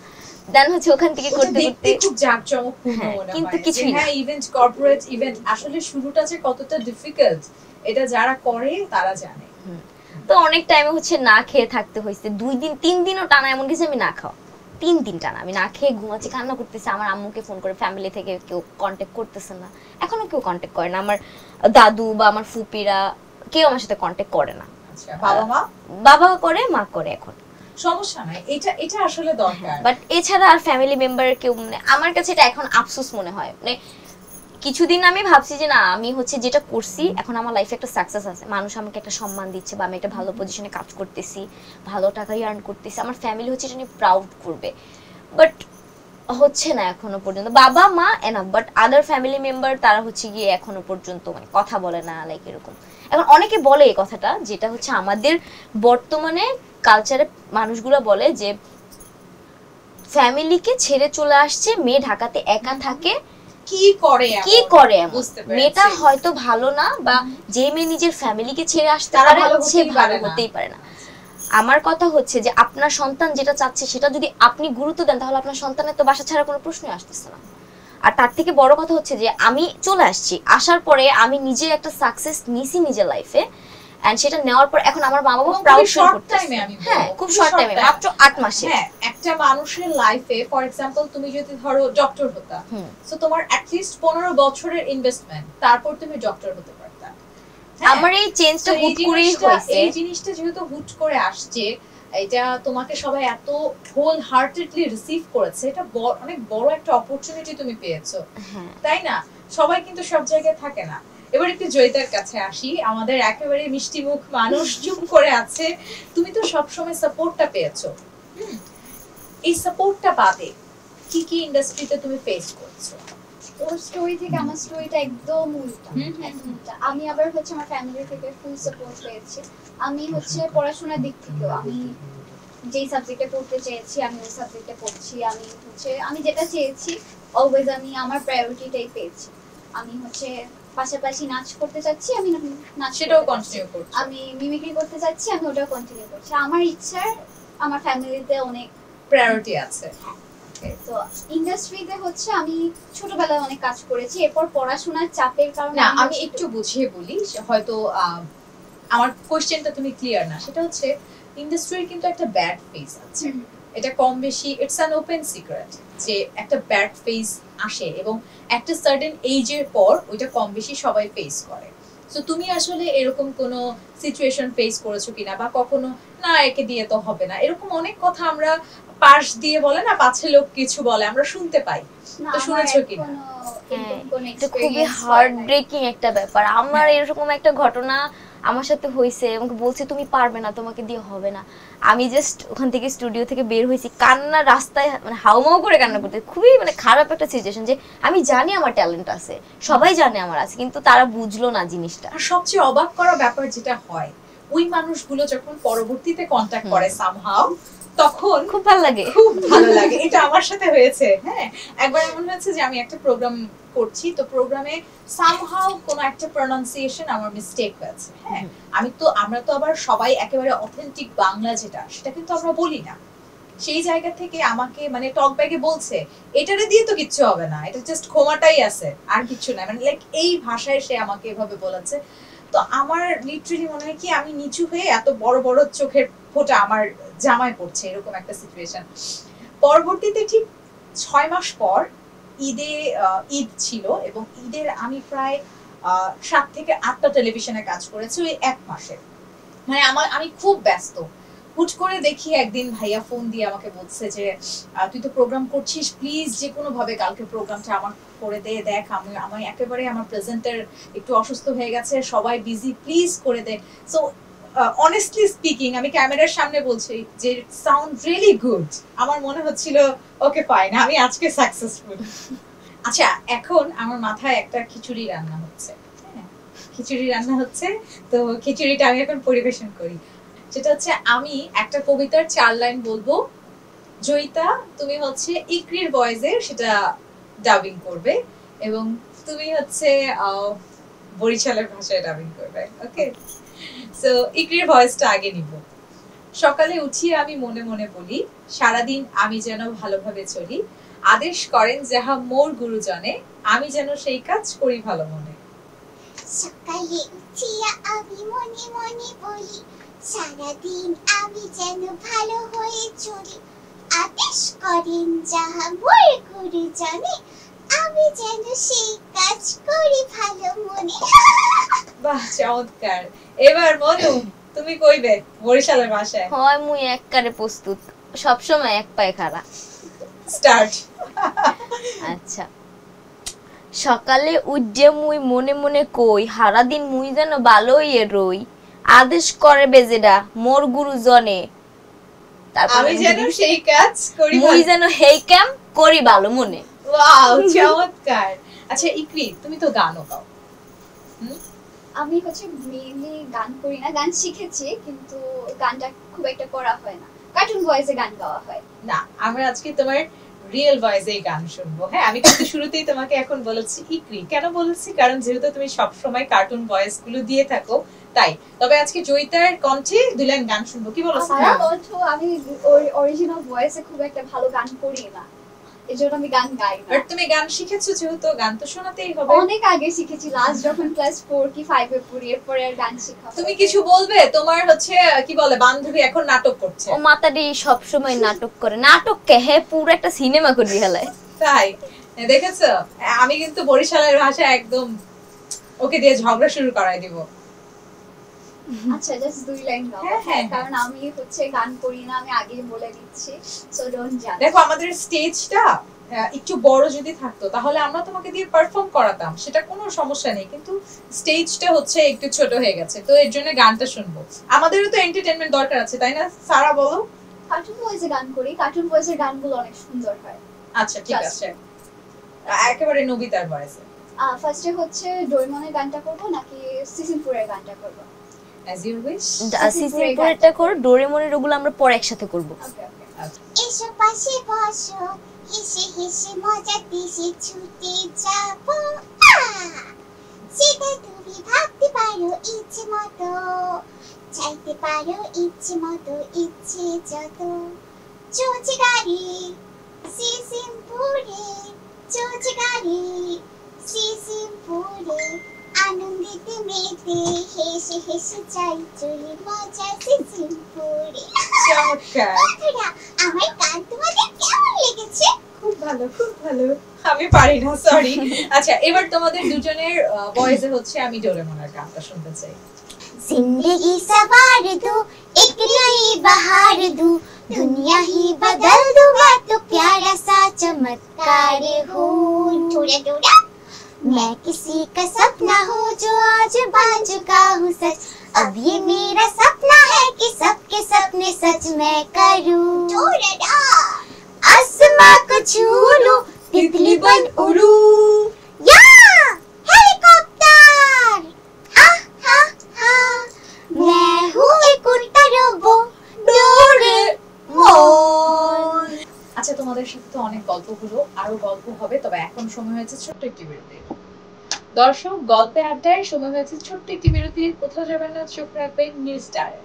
দেন হচ্ছে ওখান থেকে করতে করতে খুব জাঁকজমকপূর্ণ মনে হয়, কিন্তু কিছুই না। হ্যাঁ, ইভেন্ট, কর্পোরেট ইভেন্ট, আসলে শুরুটা যে কতটা ডিফিকাল্ট এটা যারা করে তারা জানে। তো অনেক টাইমে হচ্ছে না খেয়ে থাকতে হয়েছে, 2 দিন 3 দিনও টানা, এমন কিছু আমি না খাওয়া 3 দিন টানা আমি না খেয়ে ঘুমাচ্ছি, কান্না করতেছি। আমার আম্মুকে ফোন করে ফ্যামিলি থেকে কেউ কন্ট্যাক্ট করতেছে না, এখনো কেউ কন্ট্যাক্ট করে না। আমার দাদু বা আমার ফুপিরা কেউ আমার সাথে কন্ট্যাক্ট করে না। আচ্ছা, বাবা মা? বাবা করে, মা করে, এখন সমস্যা নাই, এটা আসলে দরকার। বাট এছাড়া আর ফ্যামিলি মেম্বার কেউ, মানে আমার কাছে এটা এখন আফসোস মনে হয়। মানে কিছুদিন আমি ভাবছি যে না আমি হচ্ছে যেটা করছি এখন আমার লাইফে একটা সাকসেস আছে, মানুষ আমাকে একটা সম্মান দিচ্ছে, বা আমি একটা ভালো পজিশনে কাজ করতেছি, ভালো টাকা আর্ন করতেছি, আমার ফ্যামিলি হচ্ছে এটা নিয়ে প্রাউড করবে। বাট হচ্ছে না এখনো পর্যন্ত। বাবা মা enough, but other family member তারা হচ্ছে গিয়ে এখনো পর্যন্ত মানে কথা বলে না, লাইক এরকম। এখন অনেকে বলে এই কথাটা, যেটা হচ্ছে আমাদের বর্তমানে কালচারে মানুষগুলো বলে যে ফ্যামিলিকে ছেড়ে চলে আসছে মেয়ে, ঢাকাতে একা থাকে, কি করে মেয়েটা হয়তো ভালো না, বা যে মেয়ে নিজের ফ্যামিলিকে ছেড়ে আসতে পারে সে ভালো হতেই পারে না। আমার কথা হচ্ছে যে আপনার সন্তান যেটা চাচ্ছে সেটা যদি আপনি গুরুত্ব দেন, তাহলে আপনার সন্তানের তো বাসা ছাড়া কোনো প্রশ্নই আসতেছে না। আর তার থেকে বড় কথা হচ্ছে যে আমি চলে আসছি, আসার পরে আমি নিজে একটা সাকসেস নিছি নিজের লাইফে, এন্ড সেটা নেওয়ার পর এখন আমার মা বাবা প্রাউড ফিল করতেছে। হ্যাঁ, খুব শর্ট টাইমে, মাত্র 8 মাসে। হ্যাঁ, একটা মানুষের লাইফে ফর এক্সাম্পল তুমি যদি ধরো ডক্টর হতা, সো তোমার অ্যাট লিস্ট 15 বছরের ইনভেস্টমেন্ট, তারপর তুমি ডক্টর হতে পারতা। আমার এই চেঞ্জটা হুট করেই হয়েছে। এই জিনিসটা যেহেতু হুট করে আসছে, এটা তোমাকে সবাই এত হোল হার্টেডলি রিসিভ করেছে, এটা অনেক বড় একটা অপরচুনিটি তুমি পেয়েছো, তাই না? সবাই কিন্তু সব জায়গায় থাকে না। এবার একটু জয়িতার কাছে আসি, আমাদের একেবারে মিষ্টি মুখ মানুষ চুপ করে আছে। তুমি তো সবসময় সাপোর্টটা পেয়েছো, এই সাপোর্টটা বাদে কি কি ইন্ডাস্ট্রিতে তুমি ফেস করছো? ওর স্টোরি থেকে আমার স্টোরিটা একদম উল্টা। আমি আবার হচ্ছে আমার ফ্যামিলি থেকে ফুল সাপোর্ট পেয়েছি। আমি হচ্ছে পড়াশোনার দিক থেকেও আমি যেই সাবজেক্টে পড়তে চেয়েছি আমি ওই সাবজেক্টে পড়ছি। আমি যেটা চেয়েছি অলওয়েজ আমি আমার প্রায়োরিটিটাই পেয়েছি। আমি হচ্ছে পাশাপাশি নাচ করতে চাচ্ছি, আমি নাচ সেটাও কন্টিনিউ করছি। আমি মিমিক্রি করতে চাচ্ছি, আমি ওটাও কন্টিনিউ করছি। আমার ইচ্ছার আমার ফ্যামিলিতে অনেক প্রায়োরিটি আছে। তো ইন্ডাস্ট্রিতে হচ্ছে আমি ছোটবেলায় অনেক কাজ করেছি, এরপর পড়াশোনার চাপের কারণে আমি একটু বুঝিয়ে বলি, হয়তো আমার কোশ্চেনটা তুমি ক্লিয়ার না। সেটা হচ্ছে ইন্ডাস্ট্রির কিন্তু একটা ব্যাড ফেস আছে, এটা কম বেশি ইটস অ্যান ওপেন সিক্রেট যে একটা ব্যাড ফেস আসে, এবং একটা সার্টেন এইজের পর ওইটা কম বেশি সবাই ফেস করে। সো তুমি আসলে এরকম কোনো সিচুয়েশন ফেস করেছো কিনা, বা কখনো না একে দিয়ে তো হবে না, এরকম অনেক কথা আমরা পাশ দিয়ে বলে না, পাছে লোক কিছু বলে, আমরা শুনতে পাই, তো শুনেছো কিনা? এটা খুবই হার্ট ব্রেকিং একটা ব্যাপার। আমার এরকম একটা ঘটনা আমার সাথে হয়েছে, আমাকে বলছে তুমি পারবে না, তোমাকে দিয়ে হবে না। আমি জাস্ট ওখান থেকে স্টুডিও থেকে বের হয়েছি, কান্না রাস্তায় মানে হাউমাউ করে কান্না করতে। খুবই মানে খারাপ একটা সিচুয়েশন, যে আমি জানি আমার ট্যালেন্ট আছে, সবাই জানে আমার আছে, কিন্তু তারা বুঝলো না জিনিসটা। আর সবচেয়ে অবাক করা ব্যাপার যেটা হয়, ওই মানুষগুলো যখন পরবর্তীতে কন্টাক্ট করে সামহাউ, তখন খুব ভালো লাগে, খুব ভালো লাগে। এটা আমার সাথে হয়েছে। হ্যাঁ, একবার এমন হয়েছে যে আমি একটা প্রোগ্রাম করছি, তো প্রোগ্রামে সামহাউ কোনো একটা প্রনাউন্সিয়েশন আমার মিস্টেক হয়েছে। হ্যাঁ, আমরা তো আবার সবাই একেবারে অথেন্টিক বাংলা সেটা কিন্তু আমরা বলি না। সেই জায়গা থেকে আমাকে মানে টক ব্যাগে বলছে এটারে দিয়ে তো কিচ্ছু হবে না, এটা জাস্ট খোমাটাই আছে আর কিছু না, মানে লাইক এই ভাষায় সে আমাকে এভাবে বলেছে। তো আমার লিটারালি মনে হয় কি আমি নিচু হয়ে এত বড় বড় চোখের ফোঁটা আমার জামায় পড়ছে, এরকম একটা সিচুয়েশন। পরবর্তীতে ঠিক 6 মাস পর ঈদ ছিল, এবং ঈদের আমি প্রায় 7 থেকে 8টা টেলিভিশনে কাজ করেছি ওই 1 মাসে। মানে আমি খুব ব্যস্ত। হুট করে দেখি একদিন ভাইয়া ফোন দিয়ে আমাকে বলছে যে তুই তো প্রোগ্রাম করছিস, প্লিজ যে কোনো ভাবে কালকে প্রোগ্রামটা আমার করে দে, দেখ আমি একেবারে আমার প্রেজেন্টার একটু অসুস্থ হয়ে গেছে, সবাই বিজি, প্লিজ করে দে। সো অনেস্টলি স্পিকিং আমি ক্যামেরার সামনে বলছি যে সাউন্ড রিয়েলি গুড, আমার মনে হচ্ছিল ওকে ফাইন, আমি আজকে সাকসেসফুল। আচ্ছা, এখন আমার মাথায় একটা খিচুড়ি রান্না হচ্ছে। হ্যাঁ, খিচুড়ি রান্না হচ্ছে, তো খিচুড়িটা আমি এখন পরিবেশন করি। সেটা হচ্ছে আমি একটা কবিতার 4 লাইন বলবো, জয়িতা তুমি হচ্ছে ইকরির ভয়েসে সেটা ডাবিং করবে, এবং তুমি হচ্ছে বরিশালের ভাষায় ডাবিং করবে। ওকে, সো ইকরির ভয়েসটা আগে নিব। সকালে উঠিয়ে আমি মনে মনে বলি, সারাদিন আমি যেন ভালোভাবে চলি, আদেশ করেন যাহা মোর গুরুজনে, আমি যেন সেই কাজ করি ভালো মনে। সকালে উঠিয়া আমি মনে মনে বলি, সারাদিন আমি যেন ভালো হয়ে চলি, আদেশ করেন যাহা মোর গুরুজনে, আমি যেন সেই কাজ করি ভালো মনে। বাহ, চমৎকার। এবার মনু তুমি কইবে বরিশালের ভাষায়। হয় মুই একবারে প্রস্তুত, সব সময় এক পায়ে খাড়া। স্টার্ট। আচ্ছা, সকালে উঠে মুই মনে মনে কই, সারাদিন মুই যেন ভালোই রই, আদেশ করে বেজেডা মোর গুরুজনে, আমি যেন সেই কাজ করি মুই যেন হেই কাম করি ভালো মনে। ওয়াও, চমৎকার। আচ্ছা ইকরি, তুমি তো গানও গাও। আমি হচ্ছে মেইনলি গান করি না, গান শিখেছি কিন্তু গানটা খুব একটা করা হয় না, কার্টুন ভয়েসে গান গাওয়া হয়। না, আমরা আজকে তোমার রিয়েল ভয়েসে গান শুনবো। হ্যাঁ, আমি কিন্তু শুরুতেই তোমাকে এখন বলেছি ইকরি, কেন বলেছি কারণ যেহেতু তুমি সব সময় কার্টুন ভয়েস গুলো দিয়ে থাকো তাই। তবে আজকে জয়িতার কণ্ঠে 2 লাইন গান শুনবো, কি বলো? আমার কণ্ঠ, আমি অরিজিনাল ভয়েসে খুব একটা ভালো গান করি না, এজন্য আমি গান গাই না। আর তুমি গান শিখেছো যেহেতু গান তো শোনাতেই হবে। অনেক আগে শিখেছি, লাস্ট যখন ক্লাস 4 কি 5 এ পড়ি, এরপরে আর গান শেখা। তুমি কিছু বলবে? তোমার হচ্ছে কি বলে বান্ধবী এখন নাটক করছে। ও মাতারি সব সময় নাটক করে, নাটক কে হে পুরো একটা সিনেমা করে হেলায়। তাই দেখেছো, আমি কিন্তু বরিশালের ভাষা একদম ওকে দিয়ে ঝগড়া শুরু করাই দিব। আচ্ছা, জাস্ট 2 লাইন গাও। হ্যাঁ, কারণ আমি হচ্ছে গান করি না, আমি আগে বলে দিচ্ছি, সো ডোন্ট জাজ। দেখো আমাদের স্টেজটা একটু বড় যদি থাকতো তাহলে আমরা তোমাকে দিয়ে পারফর্ম করাতাম, সেটা কোনো সমস্যা নেই, কিন্তু স্টেজটা হচ্ছে একটু ছোট হয়ে গেছে, তো এর জন্য গানটা শুনবো। আমাদেরও তো এন্টারটেইনমেন্ট দরকার আছে, তাই না? সারা বলো। কার্টুন ভয়েসে গান করি, কার্টুন ভয়েসের গানগুলো অনেক সুন্দর হয়। আচ্ছা ঠিক আছে, একেবারে নবিতার ভয়েসে। ফার্স্টে হচ্ছে ডোরেমনের গানটা করব নাকি সিসিমপুরের গানটা করব? as you wish। সিসিমপুরেরটা করো, ডোরেমনের ওগুলো আমরা পরে একসাথে করব। ওকে ওকে। এসো পাশে বসো, হেসে হেসে মজা দেশে ছুটে যাবো, সেটা তুমি ভাবতে পারো ইচ্ছে মতো, চাইতে পারো ইচ্ছে মতো, ইচ্ছে যত, চলছে গাড়ি সিসিমপুরে, চলছে গাড়ি সিসিমপুরে, আনন্দিতে মেতে হেসে হেসে যাই চলে মজা সিসিমপুরে। চমৎকার। বন্ধুরা, আমার গান তোমাদের কেমন লেগেছে? খুব ভালো, খুব ভালো। আমি পারি না, সরি। আচ্ছা, এবার তোমাদের দুজনের ভয়েসে হচ্ছে আমি ডোরেমনের গানটা শুনতে চাই। जिंदगी सवार दो, एक नई बहार दो, दुनिया ही बदल दो, मैं तो प्यारा सा चमत्कार हूँ। थोड़ा थोड़ा मैं किसी का सपना हूँ जो आज बन चुका हूँ सच, अब ये मेरा सपना है कि सबके सपने सच मैं करूँ। थोड़ा आसमां को छू लूं, तितली बन उड़ूं, या हेलीकॉप्टर, हा हा हा, मैं हूँ एक उड़ता रोबो, डोरेमोन। আচ্ছা, তোমাদের সাথে তো অনেক গল্প হলো, আরো গল্প হবে, তবে এখন সময় হয়েছে ছোট্ট একটি বিরতির। দর্শক, গল্পে আড্ডায় সময় হয়েছে ছোট্ট একটি বিরতির। কোথাও যাবেন না, চোখ রাখবেন নিউজ স্টারে।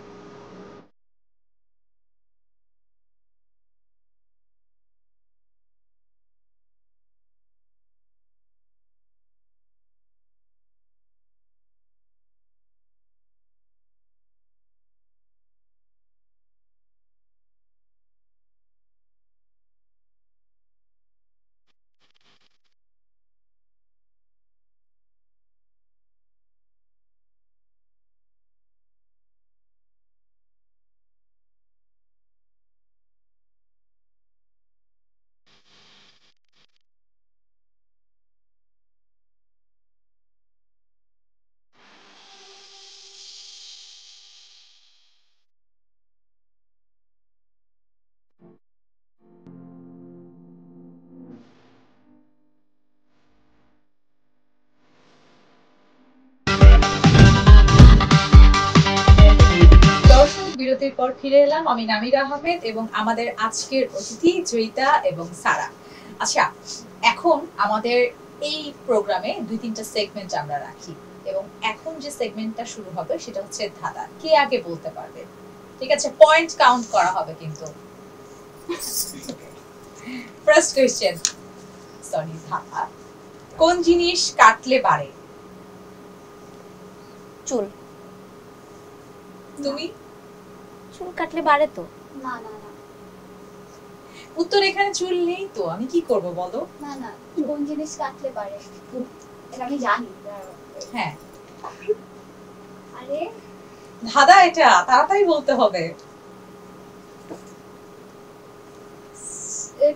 বিরতির পর ফিরে এলাম। আমি নামিরা আহমেদ এবং আমাদের আজকের অতিথি জয়িতা এবং সারা। আচ্ছা, এখন আমাদের এই প্রোগ্রামে 2-3টা সেগমেন্ট আমরা রাখি এবং এখন যে সেগমেন্টটা শুরু হবে সেটা হচ্ছে ধাঁধা। কে আগে বলতে পারবে? ঠিক আছে, পয়েন্ট কাউন্ট করা হবে কিন্তু। ফার্স্ট কোশ্চেন, সরি, ধাঁধা। কোন জিনিস কাটলে বাড়ে? চুল। তুমি? চুল কাটলে বাড়ে তো। না না না উত্তর এখানে চুল নেই তো, আমি কি করব বলো? না না, কোন জিনিস কাটলে পারে এটা আমি জানি। হ্যাঁ, আরে ধাঁধা এটা, তাড়াতাড়ি বলতে হবে।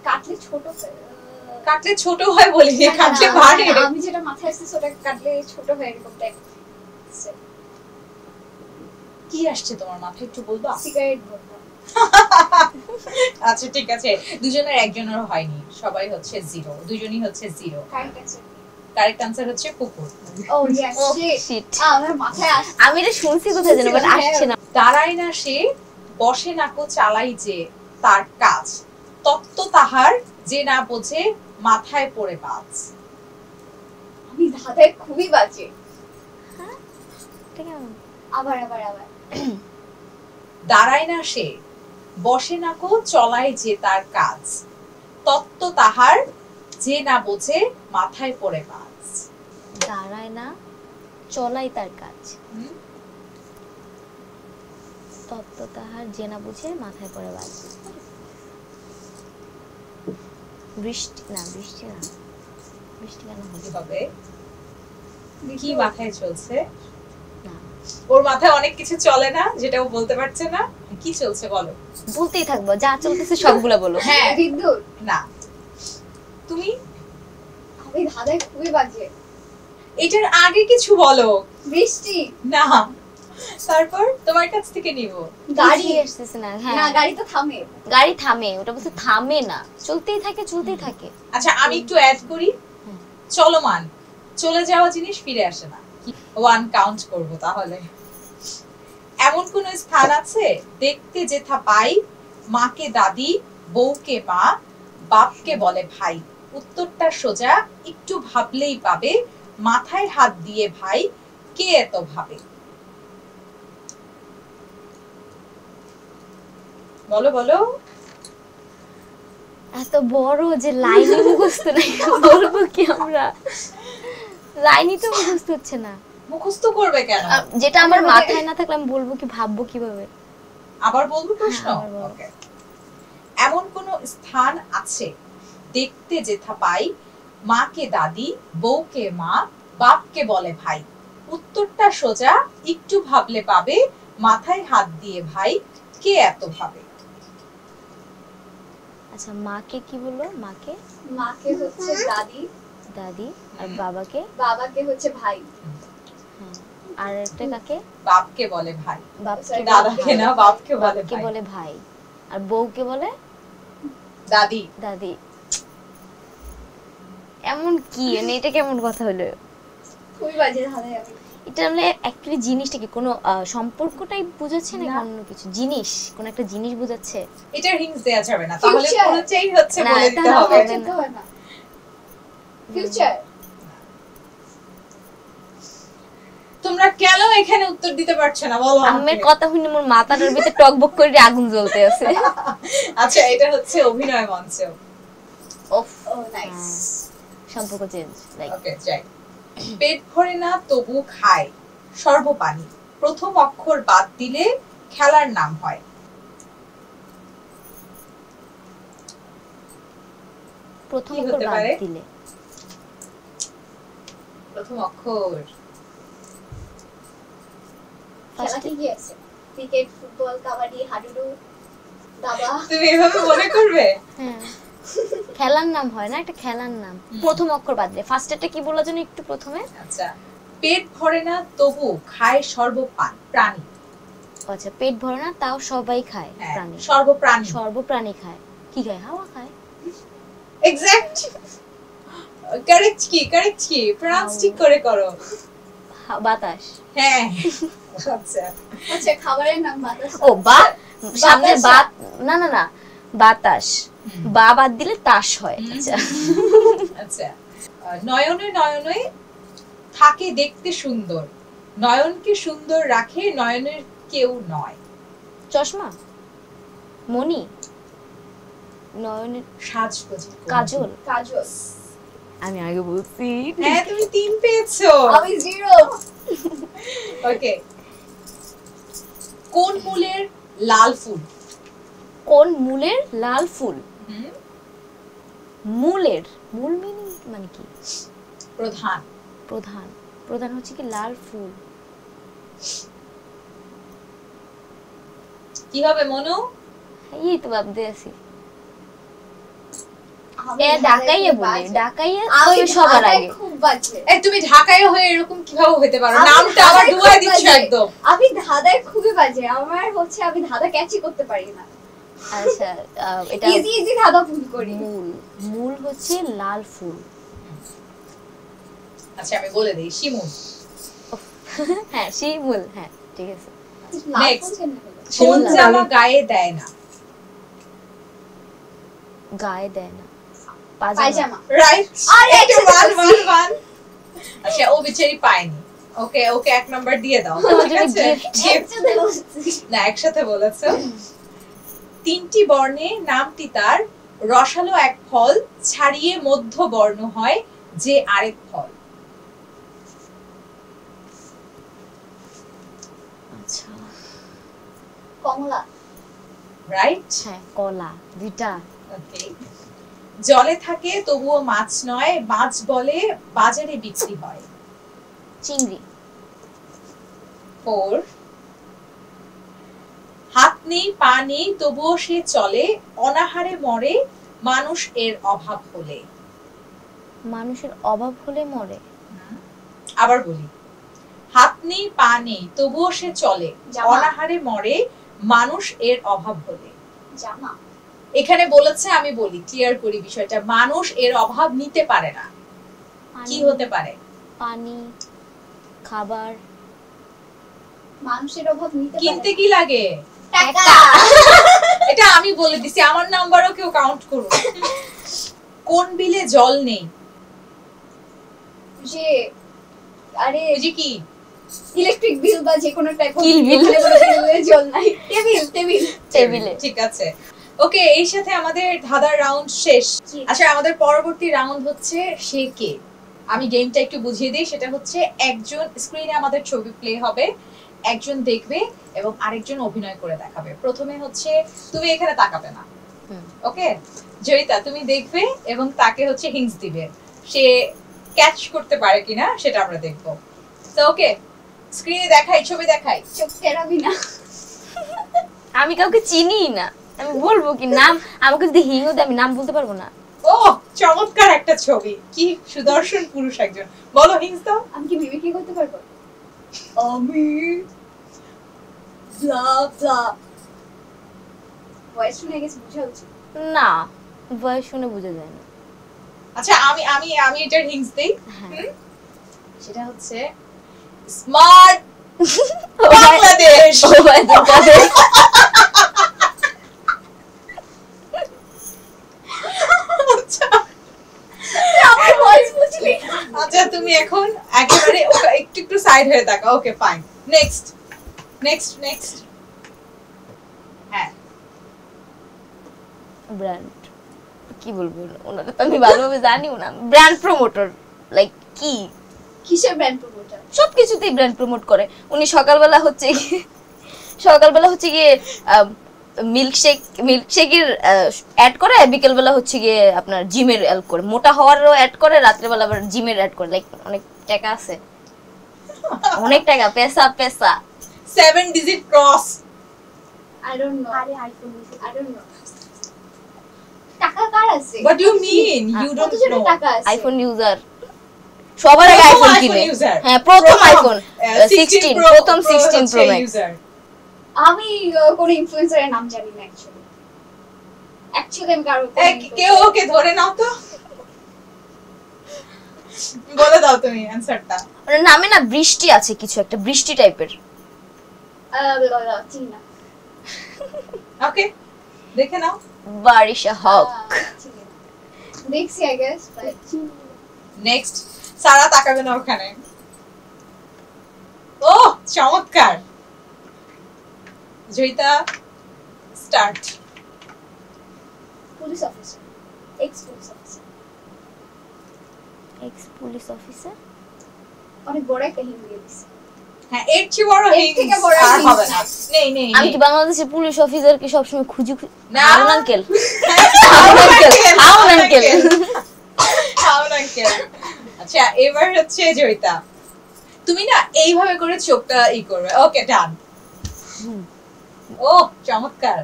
কাটলে ছোট কাটলে ছোট হয় বলিনি, না, না, কাটলে না, বাড়ে। আমি যেটা মাথায় আসছে ওটা কাটলে ছোট হয় এরকম টাইপ। কি আসছে তোমার মাথায় একটু বলবা? সিগারেট বলতাম। আচ্ছা ঠিক আছে, দুজনের একজনের হয়নি, সবাই হচ্ছে 0, দুজনই হচ্ছে 0। কারেক্ট আছে। কারেক্ট আনসার হচ্ছে কুকুর। ও ইয়েস, শিট। আমার মাথায় আসছে। আমি এটা শুনছি কোথায় যেন, বাট আসছে না। দাঁড়ায় না সে, বসে না কো চালাই যে তার কাজ, তত্ত্ব তাহার যে না বোঝে মাথায় পড়ে বাজ। আমি ধাঁধায় খুবই বাজে। ঠিক আছে, আবার আবার আবার। দাঁড়ায় না সে, বসে না কো চলাই যে তার কাজ, তত্ত্ব তাহার যে না বোঝে মাথায় পড়ে বাজ। দাঁড়ায় না, চলাই তার কাজ, তত্ত্ব তাহার যে না বুঝে মাথায় পড়ে বাজ। বৃষ্টি না, বৃষ্টি না, বৃষ্টি কেন কি হবে? হবে? কি মাথায় চলছে? না, ওর মাথায় অনেক কিছু চলে না, যেটা ও বলতে পারছে না। কি চলছে বলো? বলতেই থাকবো, যা চলতেছে সবগুলা বলো। হ্যাঁ, বিদ্যুৎ। না। তুমি? আমি ধাঁধায় খুবই বাজে। এটার আগে কিছু বলো। বৃষ্টি। না, তারপর তোমার কাছ থেকে নিব। গাড়ি। আসতেছে না। হ্যাঁ, না, গাড়ি তো থামে। গাড়ি থামে, ওটা বলতে থামে না, চলতেই থাকে, চলতেই থাকে। আচ্ছা, আমি একটু অ্যাড করি। চলমান, চলে যাওয়া জিনিস ফিরে আসে না। 1 কাউন্ট করব তাহলে। এমন কোন স্থান আছে দেখতে যেথা পাই, মাকে দাদি, বউকে মা, বাপকে বলে ভাই। উত্তরটা সোজা, একটু ভাবলেই পাবে, মাথায় হাত দিয়ে ভাই, কে এত ভাবে? বলো বলো। এত বড় যে লাইনই মুখস্থ নাই, বলবো কি আমরা? লাইনই তো মুখস্থ হচ্ছে না। মুখস্থ করবে কেন? যেটা আমার মাথায় না থাকলে আমি বলবো কি, ভাববো কিভাবে? আবার বলবো প্রশ্ন? হ্যাঁ, আবার বলো। ওকে। এমন কোন স্থান আছে দেখতে যেথা পাই, মাকে দাদি, বউকে মা, বাপকে বলে ভাই। উত্তরটা সোজা, একটু ভাবলে পাবে, মাথায় হাত দিয়ে ভাই, কে এত ভাবে? আচ্ছা, মাকে কি বললো? মাকে মাকে হচ্ছে দাদি, দাদি, আর বাবাকে বাবাকে হচ্ছে ভাই। হ্যাঁ, আর একটা কাকে? বাপকে বলে ভাই। বাপকে দাদাকে না, বাপকে বলে বাপকে ভাই। বলে ভাই, আর বউকে বলে দাদি। দাদি। এমন কি, মানে এটা কেমন কথা হলো? খুবই বাজে ধাঁধায় আমি। এটা মানে অ্যাকচুয়ালি জিনিসটা কি কোনো সম্পর্কটাই বোঝাচ্ছে না, না। অন্য কিছু জিনিস, কোন একটা জিনিস বোঝাচ্ছে? এটার হিন্টস দেয়া যাবে না, তাহলে Future. পুরোটাই হচ্ছে না, বলে এটা দিতে না, হবে। হবে যেতে হয় না। ফিউচার। তোমরা কেন এখানে উত্তর দিতে পারছো না বলো আমার আমাকে। কথা শুনে মোর মাথাটার ভিতরে টকবক করে আগুন জ্বলতে আছে। আচ্ছা এটা হচ্ছে অভিনয় মঞ্চ। ওফ, ও নাইস। সম্পর্ক চেঞ্জ লাইক ওকে যাই। পেট ভরে না তবু খায় সর্বপানি, প্রথম অক্ষর বাদ দিলে খেলার নাম হয়। প্রথম কি অক্ষর হতে বাদ পারে? দিলে প্রথম অক্ষর। খেলা কি কি আছে? ক্রিকেট, ফুটবল, কাবাডি, হাডুডু, দাবা। তুমি এভাবে মনে করবে? হ্যাঁ খেলার নাম হয় না, একটা খেলার নাম প্রথম অক্ষর বাদ দিলে। ফার্স্টেরটা কি বলা যেন একটু প্রথমে? আচ্ছা পেট ভরে না তবু খায় প্রাণী। আচ্ছা পেট ভরে না তাও সবাই খায়, হ্যাঁ, প্রাণী সর্বপ্রাণী। সর্বপ্রাণী খায়। কি খায়? হাওয়া খায়। এক্সাক্ট। কারেক্ট কি প্রনাউন্স ঠিক করে করো। বাতাস। হ্যাঁ আচ্ছা আচ্ছা খাবারের নাম বাতাস। ও বা সামনে বাতাস। বাত, না না না বাতাস, বা বাদ দিলে তাস হয়। আচ্ছা আচ্ছা নয়নে নয়নে থাকে দেখতে সুন্দর, নয়নকে সুন্দর রাখে নয়নের কেউ নয়। চশমা, মণি, নয়নের সাজগোজে কাজল। কাজল। আমি আগে বলছি। হ্যাঁ তুমি 3 পেয়েছো। আমি 0। ওকে কোন ফুলের লাল ফুল? কোন মূলের লাল ফুল? হুম, মূলের, মূল মিনিং মানে কি? প্রধান। প্রধান, প্রধান হচ্ছে কি লাল ফুল। কি হবে মনু? এই তো ভাবতে আছি। আমি এ ডাকাইয়ে বলে, ডাকাইয়ে আমি তবে সবার আগে। খুব বাজে। এই তুমি ঢাকায় হয়ে এরকম কিভাবে হতে পারো? আমি নামটা আবার ধাঁধায় ডুবাই খুব দিচ্ছ বাজে। একদম। আমি ধাঁধায় খুবই বাজে। আমার হচ্ছে আমি ধাঁধা ক্যাচই করতে পারি না। আচ্ছা এটা ইজি ইজি ধাঁধা ভুল করি। মূল, মূল হচ্ছে লাল ফুল। আচ্ছা আমি বলে দেই শিমুল। হ্যাঁ সেই মূল, হ্যাঁ ঠিক আছে। লাল Next. ফুল কেন হলো? কোন শিমুল। জামা গায়ে দেয় না? গায়ে দেয় না, পায়জামা। রাইট। আরে, ওয়ান। আচ্ছা ও বেচারি পায়নি। ওকে ওকে 1 নাম্বার দিয়ে দাও। তোমার ঠিক জন্য আছে? gift। একসাথে বলছি। না একসাথে বলেছো। 3টি বর্ণে নামটি তার, রসালো এক ফল, ছাড়িয়ে মধ্য বর্ণ হয় যে আরেক ফল। আচ্ছা কমলা। রাইট। হ্যাঁ কলা, দুইটা। ওকে জলে থাকে তবুও মাছ নয়, মাছ বলে বাজারে বিক্রি হয়। চিংড়ি। 4 হাত নেই পা নেই তবুও সে চলে, অনাহারে মরে মানুষ এর অভাব হলে। মানুষের অভাব হলে মরে। আবার বলি, হাত নেই পা নেই তবুও সে চলে, জামা। অনাহারে মরে মানুষ এর অভাব হলে। জামা। এখানে বলেছে, আমি বলি ক্লিয়ার করি বিষয়টা, মানুষ এর অভাব নিতে পারে না। কি পানি, হতে পারে? পানি, খাবার। মানুষের অভাব নিতে কিনতে পারে কি লাগে? টাকা। এটা আমি বলে দিছি, আমার নাম্বারও কেউ কাউন্ট করুন। কোন বিলে জল নেই? যে আরে ওই যে কি ইলেকট্রিক বিল বা যে কোনো টাইপ অফ কিল বিল। বিলে জল নাই। টেবিল। টেবিলে। ঠিক আছে। ওকে এই সাথে আমাদের ধাঁধার রাউন্ড শেষ। জি। আচ্ছা আমাদের পরবর্তী রাউন্ড হচ্ছে সে কে। আমি গেমটা একটু বুঝিয়ে দিই। সেটা হচ্ছে একজন স্ক্রিনে আমাদের ছবি প্লে হবে, একজন দেখবে এবং আরেকজন অভিনয় করে দেখাবে। প্রথমে হচ্ছে তুমি এখানে তাকাবে না, ওকে? জয়িতা তুমি দেখবে এবং তাকে হচ্ছে হিন্টস দিবে, সে ক্যাচ করতে পারে কিনা সেটা আমরা দেখব। তো ওকে স্ক্রিনে দেখাই, ছবি দেখাই। চোখ কেরাবি না। আমি কাউকে চিনি না, আমি বলবো কি নাম? আমাকে যদি হিংও দেয় আমি নাম বলতে পারবো না। ও চমৎকার একটা ছবি, কি সুদর্শন পুরুষ একজন। বলো হিংস দাও। আমি কি মিমিক্রি করতে পারবো? আমি ব্লা ব্লা। ভয়েস শুনে গেছে, বুঝা উচিত। না ভয়েস শুনে বোঝা যায় না। আচ্ছা আমি আমি আমি এটার হিংস দেই। হ্যাঁ সেটা হচ্ছে স্মার্ট বাংলাদেশ। ও বাংলাদেশ। আচ্ছা, আমার ভয়েস তুমি এখন একেবারে একটু একটু সাইড হয়ে থাকো। Okay fine, next next next. হ্যাঁ, ব্র্যান্ড কি বলবো, ওনাদের তো আমি ভালোভাবে জানিও না। ব্র্যান্ড প্রমোটার, লাইক কি কিসের ব্র্যান্ড প্রমোটার? সবকিছুতেই ব্র্যান্ড প্রমোট করে উনি। সকালবেলা হচ্ছে গিয়ে মিল্কশেকের অ্যাড করে, বিকেলবেলা হচ্ছে গিয়ে আপনার জিমের অ্যাড করে, মোটা হওয়ারও অ্যাড করে, রাত্রেবেলা আবার জিমের অ্যাড করে। লাইক অনেক টাকা আছে, অনেক টাকা, পেসা 7 digit cross. I don't know. আরে আইফোন আই ডোন্ট নো। টাকা কার আছে? What do you mean? You কত don't জনের know? টাকা আছে? আইফোন ইউজার, সবার আগে প্রথম আইফোন iPhone কিনে। user। হ্যাঁ, প্রথম আইফোন 16 Pro, প্রথম Pro 16 প্রো হচ্ছে ম্যাক্স। user। আমি কোন ইনফ্লুয়েন্সারের নাম জানি না অ্যাকচুয়ালি আমি কারো কেউ ওকে ধরে নাও তো, বলে দাও তুমি অ্যানসারটা। ওর নামে না বৃষ্টি আছে, কিছু একটা বৃষ্টি টাইপের। চিনি না। ওকে, দেখে নাও। বারিশা হক। চিনি না। দেখছি আই গেস। নেক্সট, সারা তাকাবে না ওখানে। ও চমৎকার। Joyita, start. Police officer, x police officer. X police officer, অনেক বড় একটা হিন্দি দিছে। হ্যাঁ, এর চেয়ে বড় এর হিংস থেকে বড় আর হিংস হবে না। নাই। নেই নেই আমি নেই। কি বাংলাদেশের পুলিশ অফিসারকে সবসময় খুঁজি? না। Harun uncle, Harun Harun uncle. Harun uncle. আচ্ছা, এবার হচ্ছে জয়িতা, তুমি না এইভাবে করে চোখটা করবে। ওকে, ডান। ও চমৎকার।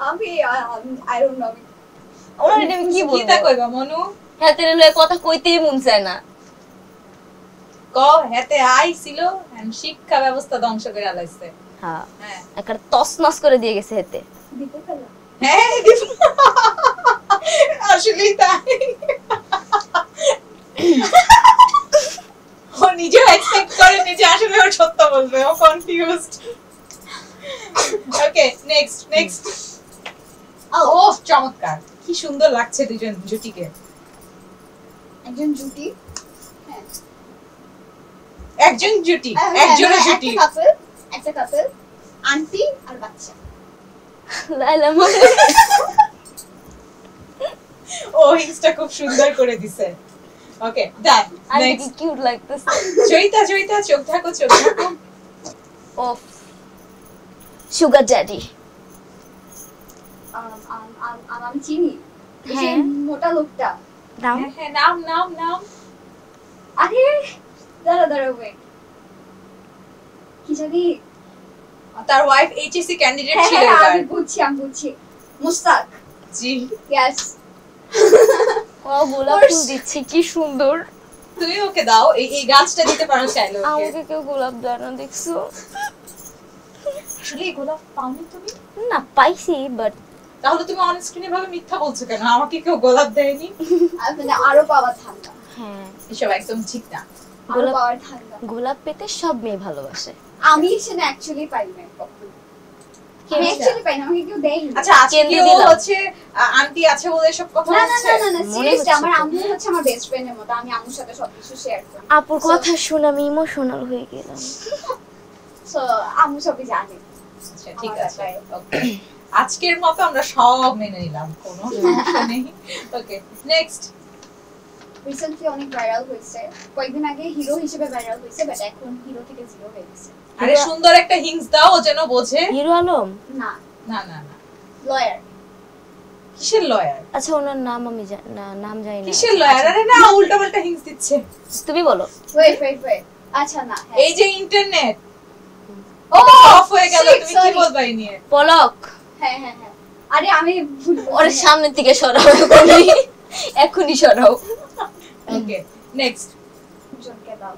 আমি আই ডোন্ট নো। ওনার এটা আমি কি গীতা বলবো? কইবা মনু? হাতে লয়ে কথা কইতেই মন চায় না। হেতে আইছিল এন্ড শিক্ষা ব্যবস্থা ধ্বংস করে আলাইছে। হ্যাঁ, হ্যাঁ একটা তছনছ করে দিয়ে গেছে হেতে। দিতে পারলাম। হ্যাঁ, আসলেই তাই। ও নিজেও এক্সপেক্ট করেনি যে আসলে ও সত্য বলবে, ও কনফিউজড। ওকে, নেক্সট। ও চমৎকার, কি সুন্দর লাগছে দুজন জুটিকে। একজন জুটি। হ্যাঁ। একজন জুটি, একজনের জুটি। একটা কাপল, আন্টি আর বাচ্চা। লাইলা মানে ও হিংসটা খুব সুন্দর করে দিছে। ওকে, ডান। আরে কি নেক্সট, কিউট লাগতেছে। জয়িতা চোখ থাকো। ওফ, সুগার ড্যাডি। আমি চিনি। এই যে হ্যাঁ। মোটা লোকটা। নাম হ্যাঁ, নাম। আরে দাঁড়া ওয়েট। কি জানি? তার ওয়াইফ এইচএসসি ক্যান্ডিডেট হ্যাঁ, ছিল হ্যাঁ, এবার। আমি বুঝছি। মুস্তাক। জি, ইয়েস। ও গোলাপ ফুল দিচ্ছে, কি সুন্দর। তুমি ওকে দাও, এই গাছটা দিতে পারো চাইলে ওকে। আমাকে কেউ গোলাপ দেয় না, দেখছো? আসলে এই গোলাপ পাওনি তুমি? না, পাইছি, বাট তাহলে তুমি অন স্ক্রিনে ভাবে মিথ্যা বলছো কেন? আমাকে কেউ গোলাপ দেয়নি। মানে আরো পাওয়ার ঠান্ডা। হ্যাঁ, এসব একদম ঠিক না। আরো গোলাপ- পাওয়ার ঠান্ডা। গোলাপ পেতে সব মেয়ে ভালোবাসে। আমি সেটা অ্যাকচুয়ালি পাই না কখনো। আমি অ্যাকচুয়ালি পাই না, আমাকে কেউ দেয়নি। আচ্ছা, আজকে কেন্দ্রে কি ও দিলাম। হচ্ছে আন্টি আছে বলে সব কথা না হচ্ছে? সিরিয়াসলি হচ্ছে আমার তো। আম্মু হচ্ছে আমার বেস্ট ফ্রেন্ডের মতো। আমি আম্মুর সাথে সবকিছু শেয়ার করি। আপুর কথা শুনে আমি ইমোশনাল হয়ে গেলাম। সো আম্মু সবই জানে। আচ্ছা, ঠিক আমার আছে। ব্যাপারে। ওকে, আজকের মতো আমরা সব মেনে নিলাম, কোনো সমস্যা নেই। ওকে, নেক্সট। রিসেন্টলি অনেক ভাইরাল হয়েছে। কয়েকদিন আগে হিরো হিসেবে ভাইরাল হয়েছে, বাট এখন হিরো থেকে জিরো হয়ে গেছে। আরে সুন্দর একটা হিংস দাও, ও যেন বোঝে। হিরো আলম? না, না, লয়ার। কিসের লয়ার? আচ্ছা, ওনার নাম আমি নাম জানি না। কিসের লয়ার? আরে না, উল্টাপাল্টা হিংস দিচ্ছে। তুমি বলো। ওয়েট। আচ্ছা না, হ্যাঁ। এই যে ইন্টারনেট ও অফ হয়ে গেল, shit, তুমি কি sorry. বলবা এই নিয়ে? পলক, হ্যাঁ। আরে আমি ভুল ওর বলছি। সামনের দিকে সরাও, এখনই সরাও। ওকে, নেক্সট। জনকে দাও।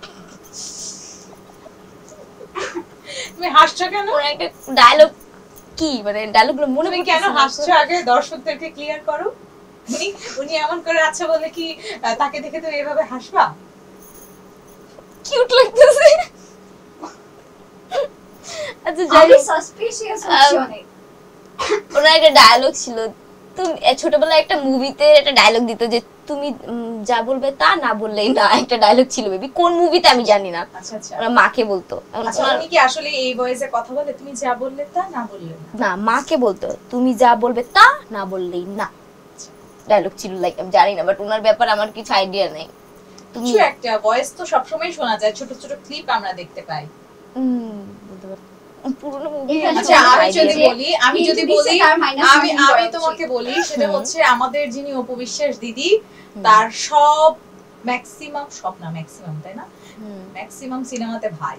তুমি হাসছো কেন? ওর একটা ডায়লগ, কি মানে ডায়লগগুলো মনে তুমি পড়তেছে কেন না। হাসছো আগে দর্শকদেরকে ক্লিয়ার করো। উনি এমন করে আছে বলে কি তাকে দেখে তুমি এভাবে হাসবা? কিউট লাগতেছে। আচ্ছা, যাই আমি হোক, সাসপিশিয়াস হচ্ছি অনেক। ওনার একটা ডায়লগ ছিল, তুমি ছোটবেলায় একটা মুভিতে একটা ডায়লগ দিত যে তুমি যা বলবে তা, না বললেই না, একটা ডায়লগ ছিল বেবি, কোন মুভিতে আমি জানি না। আচ্ছা আচ্ছা ওরা মাকে বলতো। আচ্ছা উনি কি আসলে এই ভয়েসে কথা বলে, তুমি যা বললে তা, না বললে না? না, মাকে বলতো তুমি যা বলবে তা, না বললেই না, ডায়লগ ছিল লাইক, আমি জানি না, বাট ওনার ব্যাপারে আমার কিছু আইডিয়া নেই। তুমি কিছু একটা ভয়েস তো সবসময় শোনা যায়, ছোট ছোট ক্লিপ আমরা দেখতে পাই। বলতে পারো পুরনো মুভি। আচ্ছা আমি যদি বলি তার minus আমি marking করা উচিত। তোমাকে বলি, সেটা হচ্ছে আমাদের যিনি অপবিশ্বাস দিদি, তার সব ম্যাক্সিমাম, সব না ম্যাক্সিমাম, তাই না, ম্যাক্সিমাম সিনেমাতে ভাই।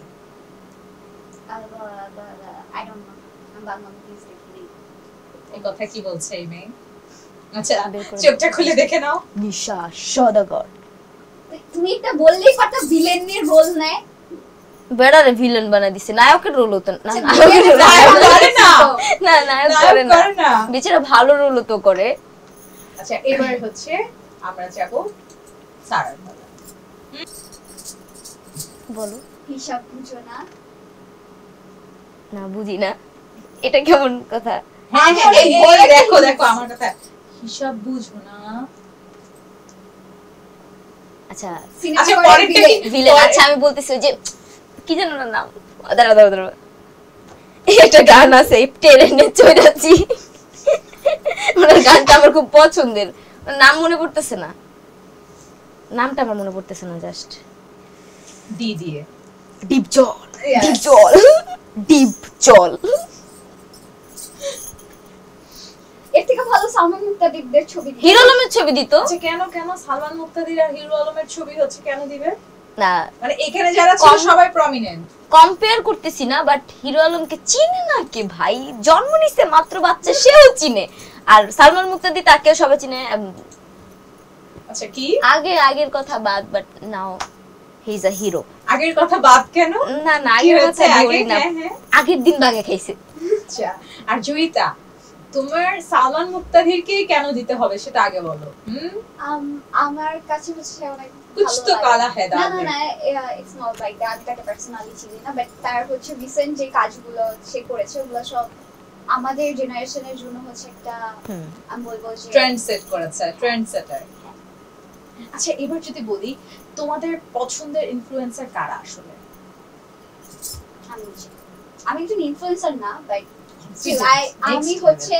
I don't know, আমি বাংলা মুভিজ দেখি নাই। এই কথা কি বলছে এই মেয়ে? আচ্ছা বের করে চোখটা খুলে দেখে নাও। নিশা সওদাগর। তুমি এটা বললেই কথা ভিলেনের রোল নেয়। বেড়ারে ভিলেন বানাই দিছে, নায়কের রোল হতো না, আচ্ছা, নায়কের রোল নায়ক করে না। না, নায়ক নায়ক করে করে না, না। বেচারা ভালো রোল তো করে। আচ্ছা এবার হচ্ছে আমরা যাব সারার পালা। বলো। হিসাব বুঝো না। না, বুঝি না, এটা কেমন কথা? হ্যাঁ আমি হ্যাঁ, অনেক এই বড় দেখো একটা দেখো আমার কথা, হিসাব বুঝো না। আচ্ছা সিনেমা আচ্ছা, করে পরেরটা villain। কি? ভিলেন। আচ্ছা আমি বলতেছি ওই যে কি জানো না নাম, দাঁড়া একটা গান আছে, ট্রেনে চড়াচ্ছি, ওনার গানটা আমার খুব পছন্দের, ওনার নাম মনে পড়তেছে না, নামটা আমার মনে পড়তেছে না, জাস্ট ডি দিয়ে ডিপ জল, Yes. ডিপ জল, ডিপ জল। এর থেকে ভালো সালমান মুক্তাদিরদের ছবি দিত। হিরো আলমের ছবি দিত আচ্ছা কেন সালমান মুক্তাদির আর হিরো আলমের ছবি হচ্ছে কেন দিবে? না, মানে এখানে যারা ছিল সবাই প্রমিনেন্ট। কম্পেয়ার করতেছি না, বাট হিরো আলমকে চিনে না কে ভাই, জন্ম নিছে মাত্র বাচ্চা, সেও চিনে, আর সালমান মুক্তাদি তাকেও সবাই চিনে। আচ্ছা কি আগের কথা বাদ, but now he is a hero. আগের কথা বাদ কেন? না না, কি আগের হয়েছে কথা আগে? বলি না, হ্যাঁ, হ্যাঁ। আগের দিন বাগে খাইছে। আচ্ছা আর জয়িতা, তোমার সালমান মুক্তাদিরকে কেন দিতে হবে সেটা আগে বলো। আমার কাছে হচ্ছে অনেক কুছ ভালো তো লাগে। কালা है না दाल না में। না, ইটস নট লাইক দ্যাট। আমি তাকে পার্সোনালি চিনি না, বাট তার হচ্ছে রিসেন্ট যে কাজগুলো সে করেছে ওগুলো সব আমাদের জেনারেশনের জন্য হচ্ছে একটা, আমি বলবো যে ট্রেন্ড সেট করেছে, ট্রেন্ড সেটার। আচ্ছা এবার যদি বলি তোমাদের পছন্দের ইনফ্লুয়েন্সার কারা আসলে? আমি একজন ইনফ্লুয়েন্সার না, বাট আমি Next হচ্ছে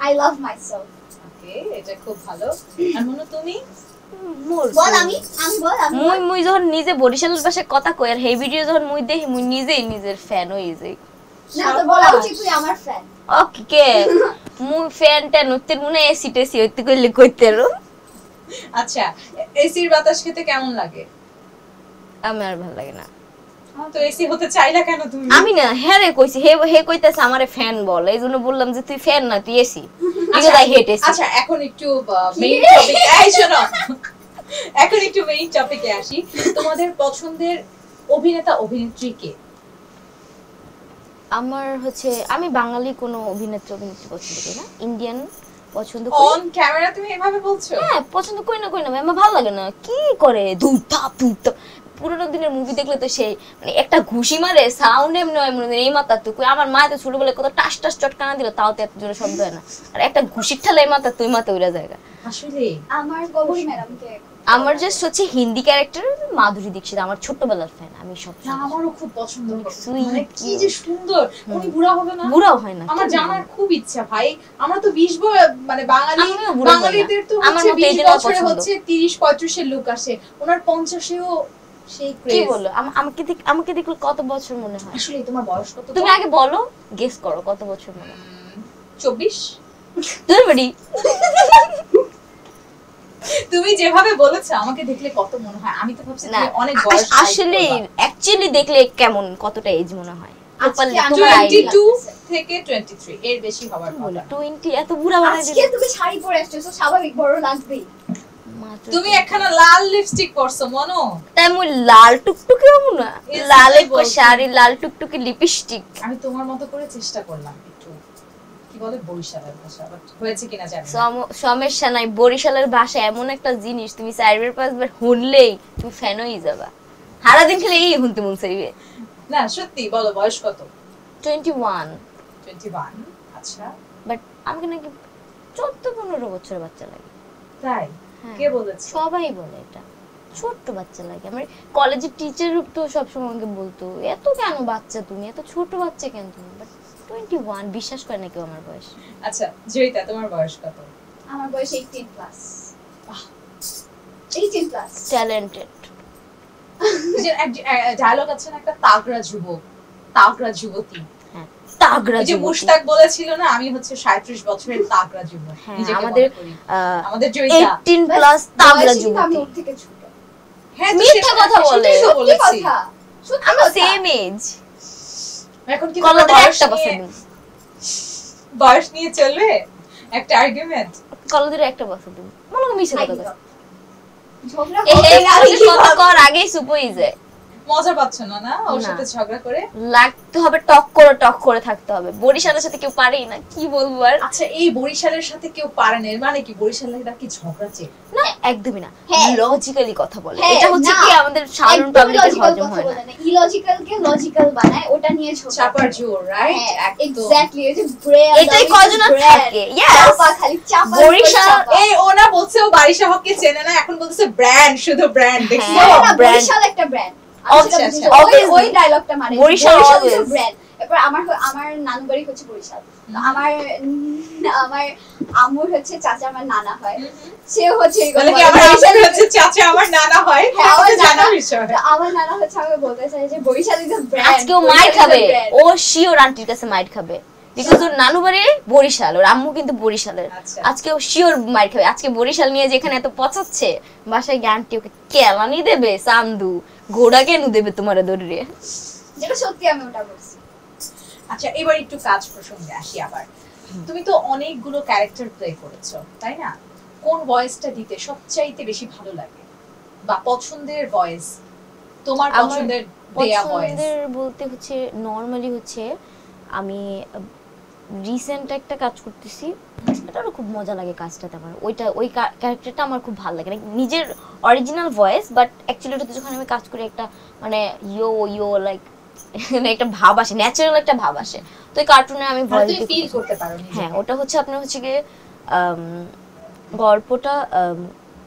আই লাভ মাইসেলফ। ওকে, এটা খুব ভালো। আর মনে তুমি? বল আমি বল আমি মুই যখন নিজে বরিশালের ভাষায় কথা কই আর এই ভিডিও যখন মুই দেখি, মুই নিজেই নিজের ফ্যান হয়ে যাই। না তো বলা উচিত তুই আমার ফ্যান। ওকে কে মুই ফ্যানটা নতে মনে এসি টেসি হইতে কইলে কইতেরো। আচ্ছা এসির বাতাস খেতে কেমন লাগে? আমার ভালো লাগে না। তো এসি হতে চাইলা কেন তুমি? আমি না হ্যাঁ রে কইছি, হে কইতাছে আমারে ফ্যান বল, এইজন্য বললাম যে তুই ফ্যান না, তুই AC. Because I hate AC. আচ্ছা এখন একটু মেইন টপিক, এই শোনো, এখন একটু মেইন টপিকে আসি। তোমাদের পছন্দের অভিনেতা অভিনেত্রী কে? আমার হচ্ছে আমি বাঙালি কোনো অভিনেত্রী পছন্দ করি না, ইন্ডিয়ান পছন্দ করি। অন ক্যামেরা তুমি এভাবে বলছো? হ্যাঁ পছন্দ করি না আমার ভালো লাগে না, কি করে ধুপ ধাপ পুরোনো দিনের মুভি দেখলে তো সেই মানে একটা ঘুষি মারে সাউন্ড এমনি হয়, মনে হয় এই মাথা তো আমার মা তো ছোটবেলায় কত টাস টাস চটকানা দিল, তাও তো এত জোরে শব্দ হয় না, আর একটা ঘুষির ঠালা এই মাথা তুই মাথা উড়া জায়গা। আসলে আমার গৌরী ম্যাডামকে আমার জাস্ট হচ্ছে হিন্দি ক্যারেক্টার মাধুরী দীক্ষিত, আমার ছোটবেলার ফ্যান, আমি সব না আমারও খুব পছন্দ Sweet, মানে কি যে সুন্দর, উনি বুড়া হবে না? বুড়াও হয় না, আমার জানার খুব ইচ্ছা ভাই। আমরা তো 20 মানে আমিও বুড়ো হই না। বাঙালিদের তো আমার হচ্ছে মতো এই 20 জন্য বছরে পছন্দ। হচ্ছে 30-35 এর লুক আসে, ওনার 50 এও সেই কি ক্রেজ। বলো, আমাকে দেখলে কত বছর মনে হয়? আসলে তোমার বয়স কত? তুমি আগে বলো, গেস করো কত বছর মনে হয়। 24। তোর বাড়ি তুমি যেভাবে বলেছো আমাকে দেখলে কত মনে হয়, আমি তো ভাবছি না তুমি অনেক বয়স। আসলে অ্যাকচুয়ালি দেখলে কেমন কতটা এজ মনে হয়? আজকে আমি তোমার idea। 22 থেকে 23 এর বেশি হওয়ার কথা। 20 এত বুড়া বানাই আজকে দিল। তুমি শাড়ি পরে আসছো, তো স্বাভাবিক বড় লাগবেই। তুমি একখানা লাল লিপস্টিক পরছো মনো? তাই মুই লাল টুকটুকে হবো না? Yes, লাল সেটাই এক বলছি। শাড়ি, লাল টুকটুকে লিপস্টিক। আমি তোমার মতো করে চেষ্টা করলাম একটু, কি বলে বরিশালের ভাষা, বাট হয়েছে কিনা জানি না। সমস্যা নাই, বরিশালের ভাষা এমন একটা জিনিস তুমি 4-5 শুনলেই তুমি ফ্যান হয়ে যাবা, সারাদিন খেলে এই শুনতে মন চাইবে। না সত্যি বলো বয়স কত? 21। 21। আচ্ছা বাট আমাকে নাকি 14-15 বছরের বাচ্চা লাগে। তাই? হ্যাঁ, কে বলেছে? সবাই বলে এটা, ছোট্ট বাচ্চা লাগে। আমার কলেজের টিচার তো সবসময় আমাকে বলতো এত কেন বাচ্চা তুমি, এত ছোট বাচ্চা কেন তুমি, বাট 21 বিশ্বাস করে না কেউ আমার বয়স। আচ্ছা জয়িতা, তোমার বয়স কত? আমার বয়স 18 প্লাস। 18 প্লাস। ট্যালেন্টেড। যে ডায়লগ আছে না একটা, তাগড়া যুবক, তাগড়া যুবতী। তাগড়া এই যে যুবতী। মুশতাক বলেছিল না, আমি হচ্ছে 37 বছরের তাগড়া যুবক। হ্যাঁ, নিজেকে আমাদের মনে করি। আমাদের জয়িতা 18 প্লাস তাগড়া বয়সে কিন্তু আমি যুবতী। ওর থেকে ছোট। হ্যাঁ, তো মিথ্যা সেটা- কথা বলে। সেটাই তো সত্যি বলেছি। কথা। সত্যি আমরা কথা। Same age. এখন কি কলেজে তোমার একটা বছর দিন, বয়স নিয়ে চলবে একটা আর্গুমেন্ট? কলেজের একটা বছর দিন, মনে হয় মিশে কথা কথা। ঝগড়া এই হবে না, আমি কি কথা ভাববো? কর আগেই সুপই যায়। মজা পাচ্ছ না না ওর না। সাথে ঝগড়া করে? লাগতে হবে, টক করে থাকতে হবে। বরিশালের সাথে কেউ পারেই না, কি বলবো আর। আচ্ছা, এই বরিশালের সাথে কেউ পারে না এর মানে কি বরিশালেরা কি ঝগড়াচে? না, একদমই না, হ্যাঁ। লজিক্যালি কথা বলে। হ্যাঁ, এটা হচ্ছে না। কি আমাদের সাধারণ একদমই পাবলিকের লজিক্যাল হজম কথা হয় না। বলে না, ইলজিক্যাল কে লজিক্যাল বানায়, ওটা নিয়ে ছোট। চাপার জোর, রাইট? হ্যাঁ, এক্স্যাক্টলি। এই যে ব্রেড, এটাই কয়জন আর থাকে। Yes! চাপা, খালি চাপা। বরিশাল, এই ওনা বলছে ও বারিশা হককে চেনে না, এখন বলতেছে ব্র্যান্ড, শুধু ব্র্যান্ড। দেখছো? হ্যাঁ। না, brand। বরিশাল একটা ব্র্যান্ড। আচ্ছা, আচ্ছা। ওই ডায়লগটা মানে বরিশাল বরিশাল always। ব্র্যান্ড। এরপর আমার নানু বাড়ি হচ্ছে বরিশাল। তো আমার আম্মুর হচ্ছে চাচা আমার নানা হয়। সে হচ্ছে এই বলে কথা কি বলে, আমার বরিশাল আম্মু হচ্ছে চাচা আমার নানা হয়? হ্যাঁ, আমার আমাকে জানা নানা- বিষয়। তো আমার নানা হচ্ছে আমাকে বলতে চায় যে বরিশাল ইজ আ ব্র্যান্ড। আজকেও মাইর খাবে ও, শিওর আন্টির কাছে মাইর খাবে, বিকজ ওর নানু বাড়ি বরিশাল, ওর আম্মু কিন্তু বরিশালের। আচ্ছা। আজকে ও শিওর মাইর খাবে। আজকে বরিশাল নিয়ে যেখানে এত পচাচ্ছে, বাসায় গিয়ে আন্টি ওকে কেলানি দেবে, চান্দু ঘোড়া কেন দেবে তোমার দৌড়িয়ে। যেটা সত্যি আমি ওটা বলছি। আচ্ছা, এবার একটু কাজ প্রসঙ্গে আসি আবার। তুমি তো অনেকগুলো ক্যারেক্টার প্লে করেছো, তাই না? কোন ভয়েসটা দিতে সবচাইতে বেশি ভালো লাগে, বা পছন্দের ভয়েস, তোমার আমার পছন্দের দেয়া ভয়েস? পছন্দের বলতে হচ্ছে নরমালি হচ্ছে আমি রিসেন্ট একটা কাজ করতেছি, এটারও খুব মজা লাগে কাজটাতে আমার। ওই ক্যারেক্টারটা আমার খুব ভালো লাগে, নিজের অরিজিনাল ভয়েস, বাট অ্যাকচুয়ালি ওটাতে যখন আমি কাজ করি একটা মানে ইয়ো লাইক একটা ভাব আসে, ন্যাচারাল একটা ভাব আসে। তো এই কার্টুনে আমি ভয়েস তুমি ফিল করতে পারো নিজেকে। হ্যাঁ, ওটা হচ্ছে আপনার হচ্ছে গিয়ে গল্পটা,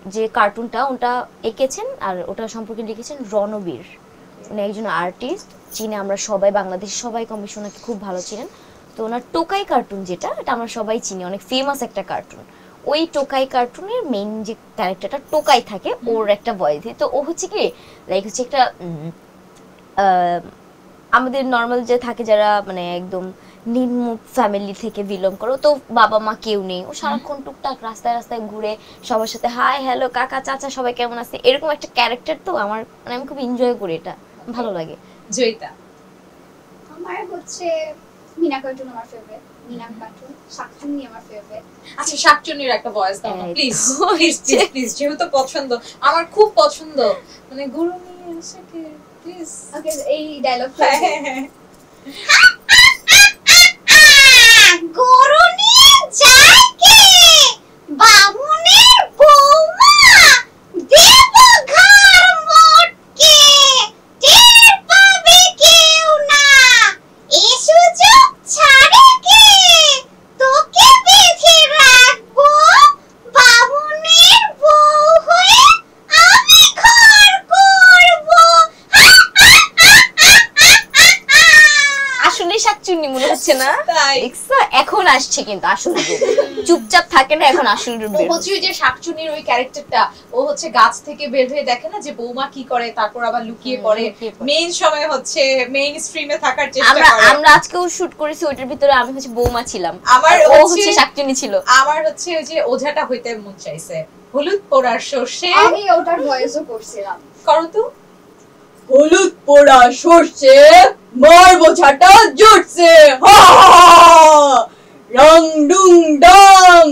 যে কার্টুনটা ওটা এঁকেছেন আর ওটা সম্পর্কে লিখেছেন রণবীর, উনি একজন আর্টিস্ট, চীনে আমরা সবাই, বাংলাদেশে সবাই কমিশন ওনাকে খুব ভালো চিনেন। তো ওনার টোকাই কার্টুন যেটা, এটা আমরা সবাই চিনি, অনেক ফেমাস একটা কার্টুন। ওই টোকাই কার্টুনের মেইন যে ক্যারেক্টারটা টোকাই থাকে, ওর একটা ভয়েস। তো ও হচ্ছে কি লাইক হচ্ছে একটা আমাদের নর্মাল যে থাকে যারা মানে একদম নিম্ন ফ্যামিলি থেকে বিলং করে, তো বাবা মা কেউ নেই, ও সারাক্ষণ টুকটাক রাস্তায় রাস্তায় ঘুরে সবার সাথে হাই হ্যালো কাকা চাচা সবাই কেমন আছে এরকম একটা ক্যারেক্টার। তো আমার মানে আমি খুব এনজয় করি, এটা ভালো লাগে। জয়িতা? আমার হচ্ছে মিনা কার্টুন আমার ফেভারিট, মিনা কার্টুন। শাকচুন্নি আমার ফেভারিট। আচ্ছা, শাকচুন্নির একটা ভয়েস দাও না এই প্লিজ, তো প্লিজ প্লিজ প্লিজ, যেহেতু পছন্দ, আমার খুব পছন্দ, মানে গুরু নিয়ে এসে কে প্লিজ। ওকে, এই ডায়লগটা হ্যাঁ হ্যাঁ গরু নিয়ে যায় কে? বামুনের বৌমা, দেব ঘর মোটকে, টের পাবে কেউ না, এ সুযোগ ছাড়ে কে? তোকে বেঁধে রাখবো, বামুনের বউ হয়ে আমি ঘর করবো। আসলে শাকচুন্নি মনে হচ্ছে না? তাই। দেখছো এখন আসছে কিন্তু আসল রূপ। চুপচাপ থাকে না, এখন আসল রূপ ও বের হচ্ছে ওই যে শাকচুনির ওই ক্যারেক্টারটা, ও হচ্ছে গাছ থেকে বের হয়ে দেখে না যে বৌমা কি করে, তারপর আবার লুকিয়ে পড়ে, লুকিয়ে পড়ে। মেইন সময় হচ্ছে মেইন স্ট্রিমে থাকার চেষ্টা আমরা করে। আমরা আজকেও শুট করেছি, ওইটার ভিতরে আমি হচ্ছে বৌমা ছিলাম, আমার আর ও হচ্ছে- হচ্ছে শাকচুন্নি ছিল। আমার হচ্ছে ওই যে ওঝাটা হইতে মন চাইছে, হলুদ পোড়ার সর্ষে। আমি ওটার ভয়েসও করছিলাম। করো তো। হলুদ পোড়া সর্ষে মার বোঝাটা জুটছে, রং ডুং ডাং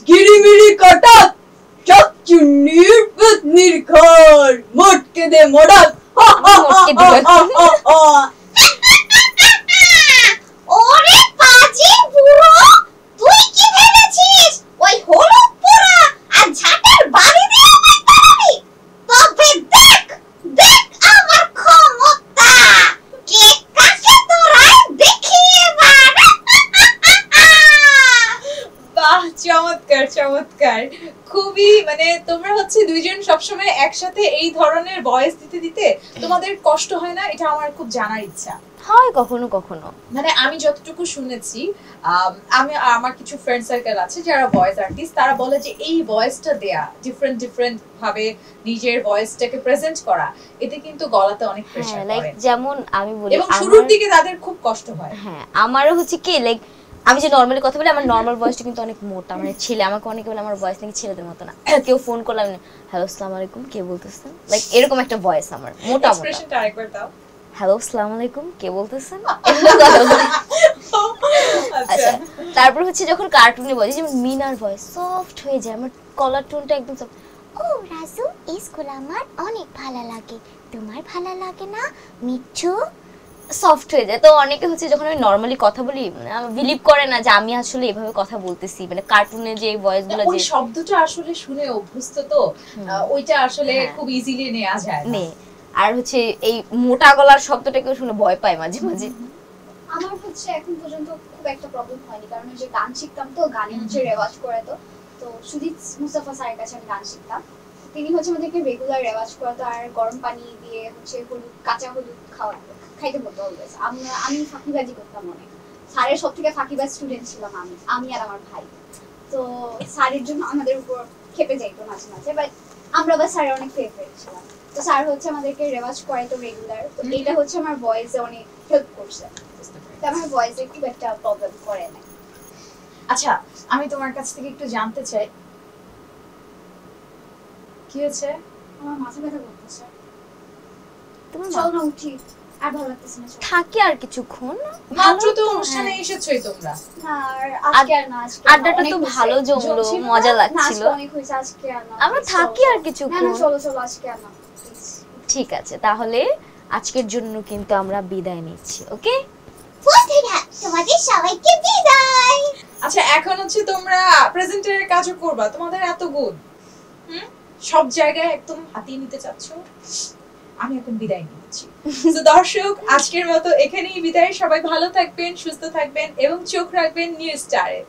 গিরিমিরি কাটা শাকচুন্নির পেতনির ঘর মোটকে দে মোড়াক। মোটকে দিবে। ওরে পাজি বুড়ো, তুই কি ভেবেছিস ওই হলুদ পোড়া আর ঝাঁটার বাড়ি দিয়ে আমায় তাড়াবি? তবে দেখ দেখ আমার ক্ষমতা, কে কাকে তোরাই দেখি এবার। বাহ, চমৎকার চমৎকার, খুবই মানে তোমরা হচ্ছে দুইজন সবসময় একসাথে এই ধরনের ভয়েস দিতে দিতে তোমাদের কষ্ট হয় না? এটা আমার খুব জানার ইচ্ছা। হয় কখনো কখনো, মানে আমি যতটুকু শুনেছি, আমি আমার কিছু ফ্রেন্ড সার্কেল আছে যারা ভয়েস আর্টিস্ট, তারা বলে যে এই ভয়েসটা দেয়া, ডিফারেন্ট ভাবে নিজের ভয়েসটাকে প্রেজেন্ট করা, এতে কিন্তু গলাতে অনেক প্রেসার লাইক পড়ে যেমন আমি বলি এবং শুরুর দিকে তাদের খুব কষ্ট হয়। হ্যাঁ আমারও হচ্ছে কি লাইক আমি যে নর্মালি কথা বলি, আমার নর্মাল ভয়েসটা কিন্তু অনেক মোটা, মানে ছেলে, আমাকে অনেকে বলে আমার ভয়েস নাকি ছেলেদের মতো না। কেউ ফোন করলাম, হ্যালো আসসালামু আলাইকুম কে বলতেছেন, লাইক এরকম একটা ভয়েস আমার, মোটা মোটা। এক্সপ্রেশনটা আরেকবার দাও। হ্যালো আসসালামু আলাইকুম কে বলতেছেন। আচ্ছা আচ্ছা, তারপর হচ্ছে যখন কার্টুনে বলি, যেমন মিনার ভয়েস সফট হয়ে যায়, আমার কলার টোনটা একদম soft। ও রাজু, এই স্কুল আমার অনেক ভালো লাগে, তোমার ভালো লাগে না মিঠু? সফট হয়ে যায়। তো অনেকে হচ্ছে যখন আমি নরমালি কথা বলি, বিলিভ করে না যে আমি আসলে এভাবে কথা বলতেছি, মানে কার্টুনে যে ভয়েস গুলো ওই যে শব্দটা আসলে শুনে অভ্যস্ত তো, ওইটা আসলে খুব ইজিলি নেওয়া যায় না। নে, আর হচ্ছে এই মোটা গলার শব্দটাকেও শুনে ভয় পায় মাঝে মাঝে। আমার হচ্ছে এখন পর্যন্ত খুব একটা প্রবলেম হয়নি, কারণ ওই যে গান শিখতাম তো, গানে হচ্ছে রেওয়াজ করে, তো সুদীপ মুস্তাফা স্যারের কাছে আমি গান শিখতাম। তিনি হচ্ছে আমাদেরকে রেগুলার রেওয়াজ করাতো, আর গরম পানি দিয়ে হচ্ছে হলুদ, কাঁচা হলুদ খাইতে বলতো অলওয়েজ। আমি ফাঁকিবাজি করতাম অনেক, স্যারের সব থেকে ফাঁকিবাজ স্টুডেন্ট ছিলাম আমি আর আমার ভাই। তো স্যারের জন্য আমাদের উপর খেপে যাইতো মাঝে মাঝে, বাট আমরা আবার স্যারের অনেক ফেভারিট ছিলাম। তো স্যার হচ্ছে আমাদেরকে রেওয়াজ করাইতো রেগুলার, তো এটা হচ্ছে আমার ভয়েসে অনেক হেল্প করছে, তো আমার ভয়েসে খুব একটা প্রবলেম করে না। আচ্ছা, আমি তোমার কাছ থেকে একটু জানতে চাই, কি হয়েছে? আমার মাথা ব্যথা করতেছে, তোমার চলো না উঠি, আর ভালো লাগতেছে না, চলো। থাকি আর কিছুক্ষণ, মাত্র তো হ্যাঁ। অনুষ্ঠানে এসেছোই তোমরা। না, আর আজকে আর না, আজকে আড্ডাটা তো ভালো জমলো, জমছিল না? মজা না, লাগছিল। আজকে অনেক হয়েছে, আজকে আর না, আমরা please, থাকি চলো, আর চলো। কিছুক্ষণ। না, চলো আজকে আর না, please। ঠিক আছে, তাহলে আজকের জন্য কিন্তু আমরা বিদায় নিচ্ছি, ওকে? বন্ধুরা, তোমাদের সবাইকে বিদায়। আচ্ছা, এখন হচ্ছে তোমরা প্রেজেন্টারের কাজও করবা, তোমাদের এত গুণ, সব জায়গায় একদম হাতিয়ে নিতে চাচ্ছ। আমি এখন বিদায় নিচ্ছি। তো দর্শক, আজকের মতো এখানেই বিদায়। সবাই ভালো থাকবেন, সুস্থ থাকবেন এবং চোখ রাখবেন নিউ স্টারে।